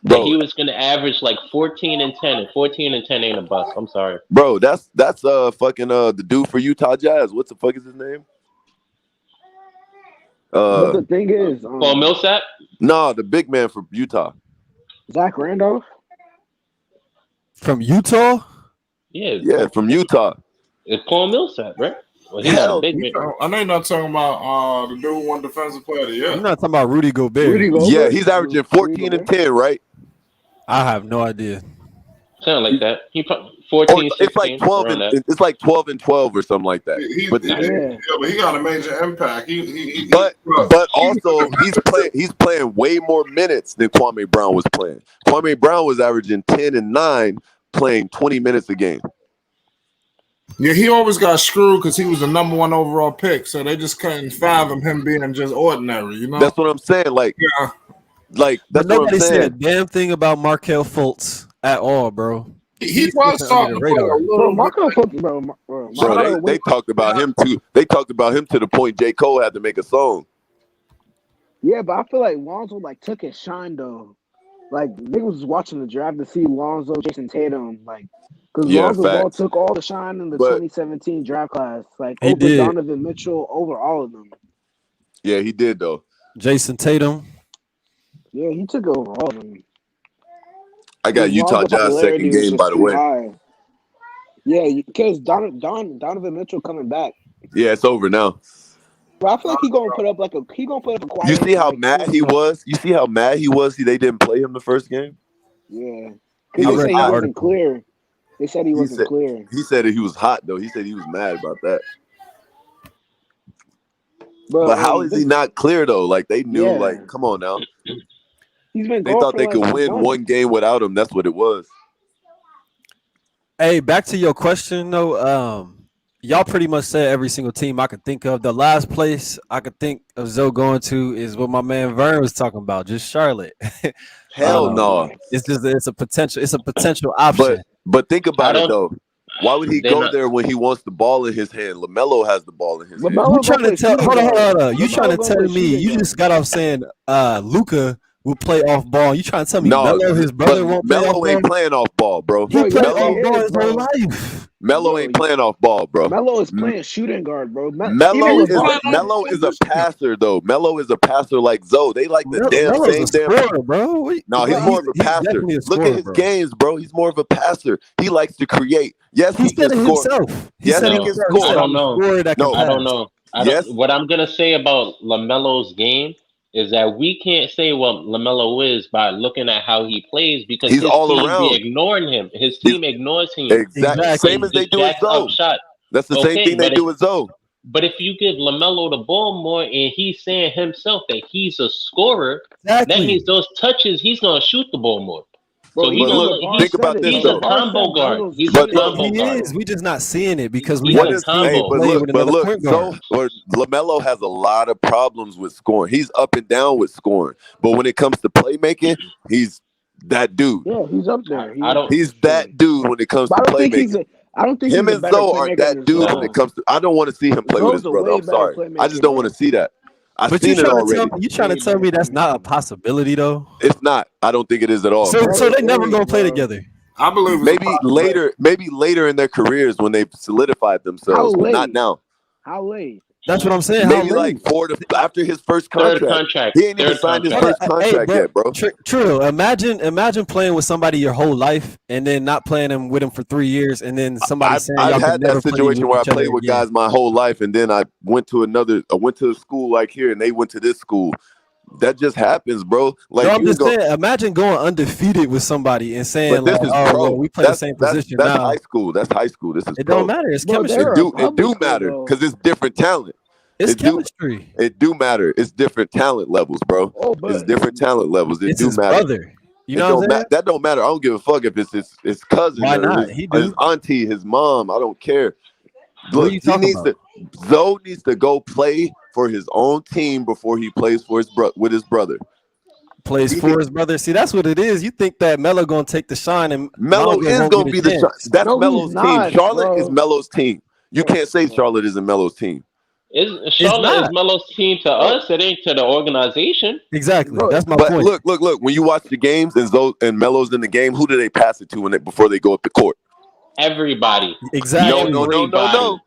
Bro, he was going to average like 14 and 10, and 14 and 10 ain't a bust. I'm sorry. Bro, that's fucking the dude for Utah Jazz. What the fuck is his name? But the thing is, Paul Millsap? No, the big man from Utah. Zach Randolph? From Utah? Yeah, from Utah. It's Paul Millsap, right? Well, he's not a big man. I know you're not talking about the dude who won defensive player of the year. You're not talking about Rudy Gobert. Yeah, he's averaging 14 and 10, right? I have no idea. Something like that. He 14, 16. It's like 12 it's like 12 and 12 or something like that. But he got a major impact. But also he's playing way more minutes than Kwame Brown was playing. Kwame Brown was averaging 10 and 9, playing 20 minutes a game. Yeah, he always got screwed because he was the number 1 overall pick, so they just couldn't fathom him being just ordinary, you know? That's what I'm saying. Like, that's but nobody said a damn thing about Markelle Fultz at all, bro. He was talking to play a little Markelle Fultz, bro. They talked about him too. They talked about him to the point J. Cole had to make a song. Yeah, but I feel like Lonzo took his shine though. Like, niggas was watching the draft to see Lonzo, Jason Tatum, because Lonzo Ball took all the shine in the 2017 draft class, over Donovan Mitchell, over all of them. Yeah, he did though. Jason Tatum. Yeah, he took over all of them. I got Utah Jazz second game, by the way. High. Yeah, because Donovan Mitchell coming back. Yeah, it's over now. But I feel like he gonna put up a quiet. You see how mad he was? You see how mad he was? They didn't play him the first game. Yeah, they said he wasn't clear. They said he wasn't clear. He said he was hot though. He said he was mad about that. But how is he not clear though? Like they knew, like, come on now. He's been. They thought they could win one game without him. That's what it was. Hey, back to your question though. Y'all pretty much said every single team I could think of. The last place I could think of Zoe going to is what my man Vern was talking about, just Charlotte. Hell no. It's a potential option. But think about it though. Why would he go there when he wants the ball in his hand? LaMelo has the ball in his hand. You trying to tell? Hold on. You trying to tell me? You just got off saying Luka will play off ball. You trying to tell me Melo, his brother, won't play off ball? Melo ain't playing off ball, bro. He played off ball his whole life. Melo ain't playing off ball, bro. Melo is playing shooting guard, bro. Melo is a passer, though. Melo is a passer like Zoe. They like the Melo's same scorer, bro. No, he's more of a passer. Look at his games, bro. He's more of a passer. He likes to create. Yes, he can score. Himself. Yes, he can score. I don't know. I don't know. What I'm gonna say about LaMelo's game is that we can't say what LaMelo is by looking at how he plays because he's his all team around. be ignoring him. His team ignores him. Exactly. Same as they do with Zoe. That's the same thing they do with Zoe. But if you give LaMelo the ball more and he's saying himself that he's a scorer, that means those touches, he's going to shoot the ball more. So think about this. He's a combo guard. He's a combo guard. We're just not seeing it because we have a combo. But look, LaMelo has a lot of problems with scoring. He's up and down with scoring. But when it comes to playmaking, he's that dude. Yeah, he's up there. He's that dude when it comes to playmaking. I don't think him and Zoe are that dude when it comes to. I don't want to see him play with his brother. I'm sorry. I just don't want to see that. I've seen it already. You trying to tell me that's not a possibility though? It's not. I don't think it is at all. So they never gonna play together. I believe maybe later in their careers when they've solidified themselves, but not now. How late? That's what I'm saying. Maybe like after his first contract. He ain't even signed his first contract yet, bro. True. Imagine playing with somebody your whole life and then not playing with him for 3 years, and then somebody saying I've had that situation where I played with guys my whole life, and then I went to a school like here, and they went to this school. That just happens, bro. Like I'm just saying, imagine going undefeated with somebody and saying, like, we play the same position that's now. High school. That's high school. This is it don't matter. It's chemistry. It do matter because it's different talent. It's chemistry. It do matter. It's different talent levels, bro. It's different talent levels. It do matter. Brother. You know what I'm saying? That don't matter. I don't give a fuck if it's his cousin, why not? His auntie, his mom. I don't care. Look, Zoe needs to go play for his own team before he plays for with his brother. Plays for his brother. See, that's what it is. You think that Melo gonna take the shine, and Melo is gonna be the shine. That's Melo's team. Charlotte is Melo's team. You can't say Charlotte isn't Melo's team. Charlotte is Melo's team to us. It ain't to the organization. Exactly. That's my point. Look. When you watch the games and Melo's in the game, who do they pass it to before they go up the court? Everybody. Exactly. No.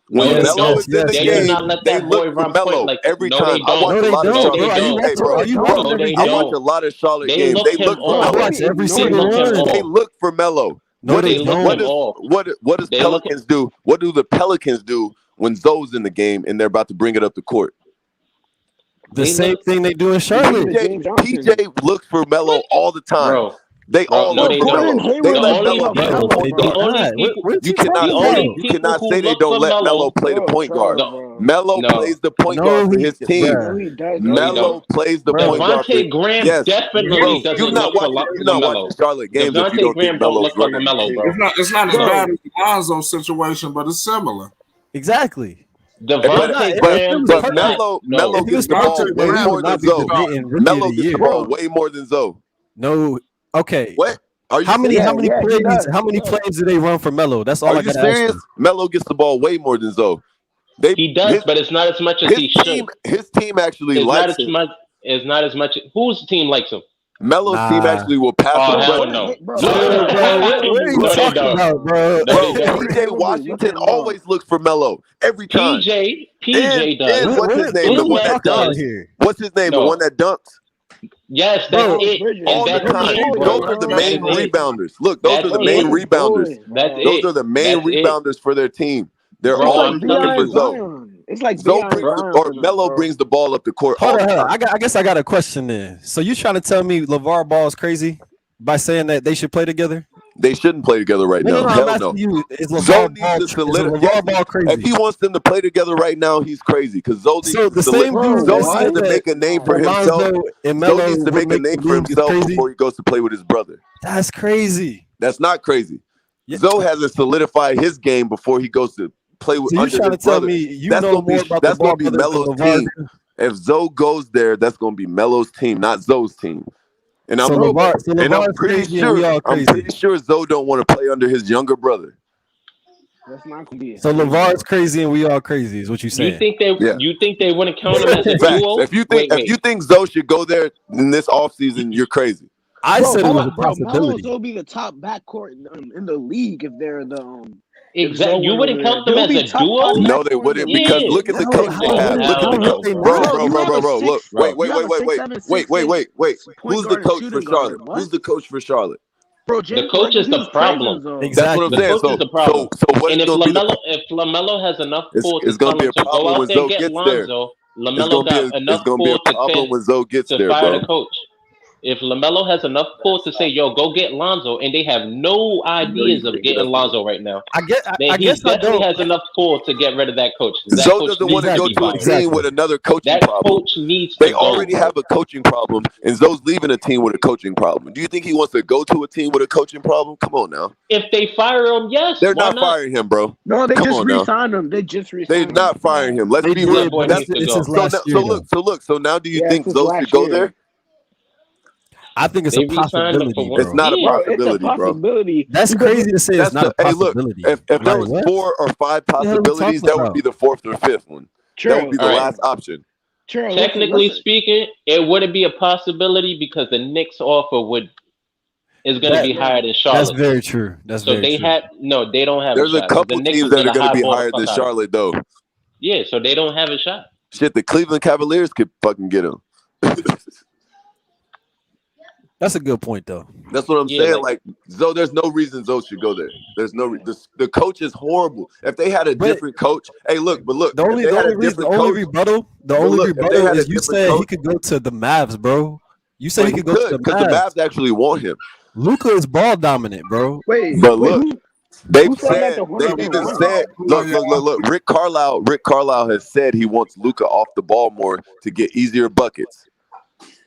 When Melo is in the game, they look for Melo every time. I watch a lot of Charlotte games. Hey, bro, I watch a lot of Charlotte games. They look for Melo. I watch every single one. They look for Melo. No, they don't. What does Pelicans do? What do the Pelicans do when Zoe's in the game and they're about to bring it up the court? The same thing they do in Charlotte. PJ looks for Melo all the time. Bro. They all look for Melo. They let Melo. You cannot say they don't let Melo play the point guard. Melo plays the point guard for his team. Melo plays the point guard. Devontae Graham definitely doesn't look for LaMelo. You're not watching Charlotte games if you don't think Melo's running. It's not as bad as the Lonzo situation, but it's similar. Exactly. Devontae Graham, but Melo gets the ball way more than Zoe. Melo gets the ball way more than Zoe. No. Okay. What? How many plays do they run for Melo? That's all I got to ask. Melo gets the ball way more than Zoe. He does, but it's not as much as he should. His team actually likes him. It's not as much. Whose team likes him? Melo's team actually will pass him. No. What are you talking about, bro? PJ Washington always looks for Melo every time. PJ does. What's his name? The one that dunks. What's his name? The one that dunks. Yes, that's it. All the time. Those are the main rebounders. Look, those are the main rebounders. Those are the main rebounders for their team. They're all looking for Zoe. It's like Melo brings the ball up the court. Hold on. I guess I got a question then. So you trying to tell me LeVar Ball is crazy by saying that they should play together? They shouldn't play together right now. I'm Hell asking no. you, is Zoe LeVar needs to Ball, solidify. Ball crazy? If he wants them to play together right now, he's crazy. Because Zoe needs So to the same dude Zoe that needs to said make a name for that himself. Lonzo and Zoe Melo needs to would make a make the name for league is himself crazy. before he goes to play with his brother. That's crazy. That's not crazy. Yeah. Zoe hasn't solidified his game before he goes to play with So you under trying his to tell brother. me you That's know gonna be more about that's the Ball gonna be brothers than Melo's LeVar team. do? If Zoe goes there, that's gonna be Melo's team, not Zoe's team. And So I'm LeVar's crazy and we all I'm crazy. pretty sure Zoe don't want to play under his younger brother. That's not gonna be. So LeVar's crazy and we all crazy is what you saying? You think they wouldn't count him as a Facts. duo? If you think Zoe should go there in this offseason, you're crazy. I said it was a Melo possibility. will be the top backcourt in the league if they're the Exactly. You wouldn't count them as a duo? No, they wouldn't because look at the coach they have. Look at the coach, bro. Look, wait. Who's the coach for Charlotte? Who's the coach for Charlotte? Bro, the coach is the problem. That's what I'm saying. The coach is the problem. So what and is if going to be the LaMelo has enough pull it's to going to be a tell him to go problem out when there and Zoe get gets there. Lonzo, LaMelo got enough It's going to be pull a problem when Zoe gets to there, fire bro. the coach. If LaMelo has enough pull to say, "Yo, go get Lonzo," and they have no ideas of getting Lonzo right now, I he guess definitely has enough pull to get rid of that coach. Zoe doesn't want to go to a team with another coaching problem. Coach needs they already have a coaching problem, and Zoe's leaving a team with a coaching problem. Do you think he wants to go to a team with a coaching problem? Come on now. If they fire him, yes. They're not firing him, bro. No, they Come just on now. re-signed him. They just re-signed him. They're not firing him. Let's be real. So now, do you think Zoe should go there? I think it's a possibility, bro. It's not a possibility, it's a possibility. Bro. That's crazy to say it's not a possibility. Hey, look, if there was 4 or 5 possibilities, that would be the 4th or 5th one. True. That would be the last option. True. Technically speaking, it wouldn't be a possibility because the Knicks offer is going to be higher than Charlotte. That's very true. They don't have There's a shot. a couple teams that are going to be higher than Charlotte, though. Yeah, so they don't have a shot. Shit, the Cleveland Cavaliers could fucking get him. That's a good point, though. That's what I'm saying. Like Zoe, there's no reason Zoe should go there. There's no the coach is horrible. If they had a different coach, look. The only rebuttal is you said he could go to the Mavs, bro. You said he could go to the Mavs because the Mavs actually want him. Luka is ball dominant, bro. Look. They've said look. Rick Carlisle has said he wants Luka off the ball more to get easier buckets.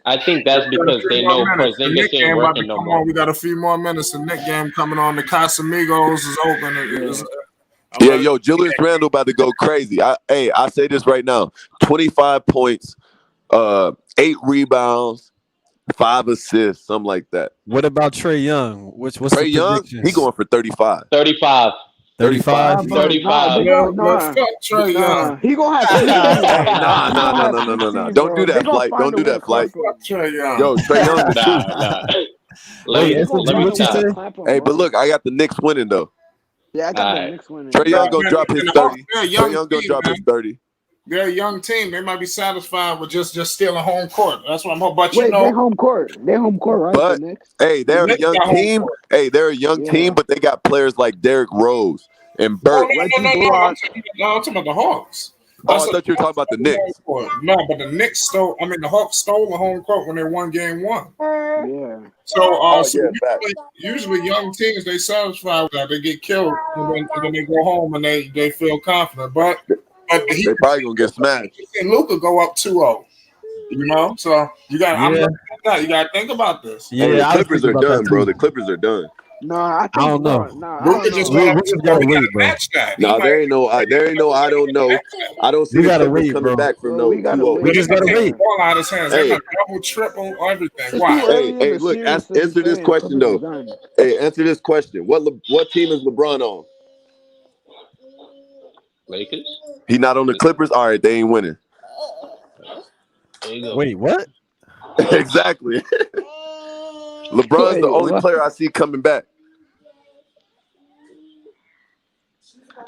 I think that's because they know Porzingis ain't working no more. We got a few more minutes. The Knicks game coming on. The Casamigos is open. Yo, Julius Randle about to go crazy. I say this right now: 25 points, 8 rebounds, 5 assists, something like that. What about Trae Young? What's Trae Young? He going for 35. 35. 35. 35. Trae Young. He gonna have. No. Don't do that, Flight. Don't do that, Flight. Trae Young. Yo, Trae Young. Let me say. Hey, but look, I got the Knicks winning though. Yeah, I got the Knicks winning. Trae Young gonna drop his 30. Trae Young gonna drop his 30. They're a young team. They might be satisfied with just stealing home court. That's what I'm hoping. But they're home court. They're home court, right? But hey, they're a young team. Hey, they're a young team, but they got players like Derrick Rose and Burke. No, I'm talking about the Hawks. I thought you were talking about the Knicks. No, but the Knicks stole. I mean, the Hawks stole the home court when they won Game 1. Yeah. So, usually young teams they satisfy with that. They get killed and then they go home and they feel confident. But they probably gonna get smashed. And Luka go up 2-0. You know, so you got to think about this. Yeah, the Clippers are done, bro. The Clippers are done. No, I don't know. Luka just gotta match that. No, there ain't no. I don't know. I don't see the Clippers coming back from no 2-0. We just gotta wait. Ball out of his hands. They're double, triple, everything. Why? Hey, look. Answer this question though. Hey, answer this question. What team is LeBron on? Lakers. He not on the Clippers. All right, they ain't winning. Wait, what? Exactly. LeBron's the only player I see coming back.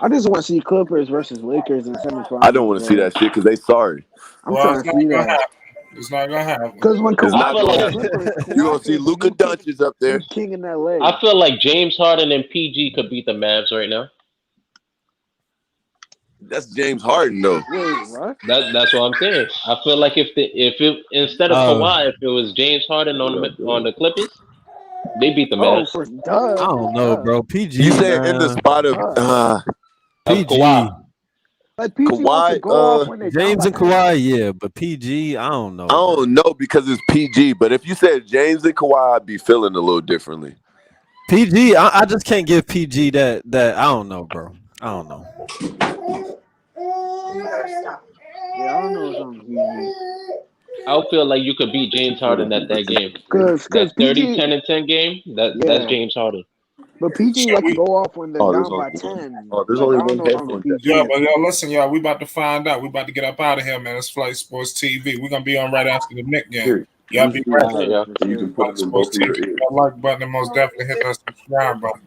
I just want to see Clippers versus Lakers in semifinals. I don't want to see that shit because they sorry. I'm trying to see that. It's not gonna happen. Because when you're gonna see Luka Doncic up there, king in LA. I feel like James Harden and PG could beat the Mavs right now. That's James Harden though. Wait, what? That's what I'm saying. I feel like if it instead of Kawhi, if it was James Harden on the Clippers, They beat the Oh, Mavs. for duh. I don't know, bro. PG. You said in the spot of PG. Like PG wants to Kawhi, go off when they're down James by and Kawhi, yeah, but PG, I don't know. I don't know because it's PG. But if you said James and Kawhi, I'd be feeling a little differently. PG, I just can't give PG that. I don't know, bro. I don't know. Yeah, I don't know something PG. I feel like you could beat James Harden at that game. Cause That 30, PG, 10, and 10 game, that's James Harden. But PG like to go off when they're down by 10. There's Like, only I don't one know game something on PG. Yeah, but listen, y'all, we about to find out. We about to get up out of here, man. It's Flight Sports TV. We're gonna be on right after the Knicks game. Y'all be ready. You can put them in both of your ears. That like button and most definitely hit that subscribe button.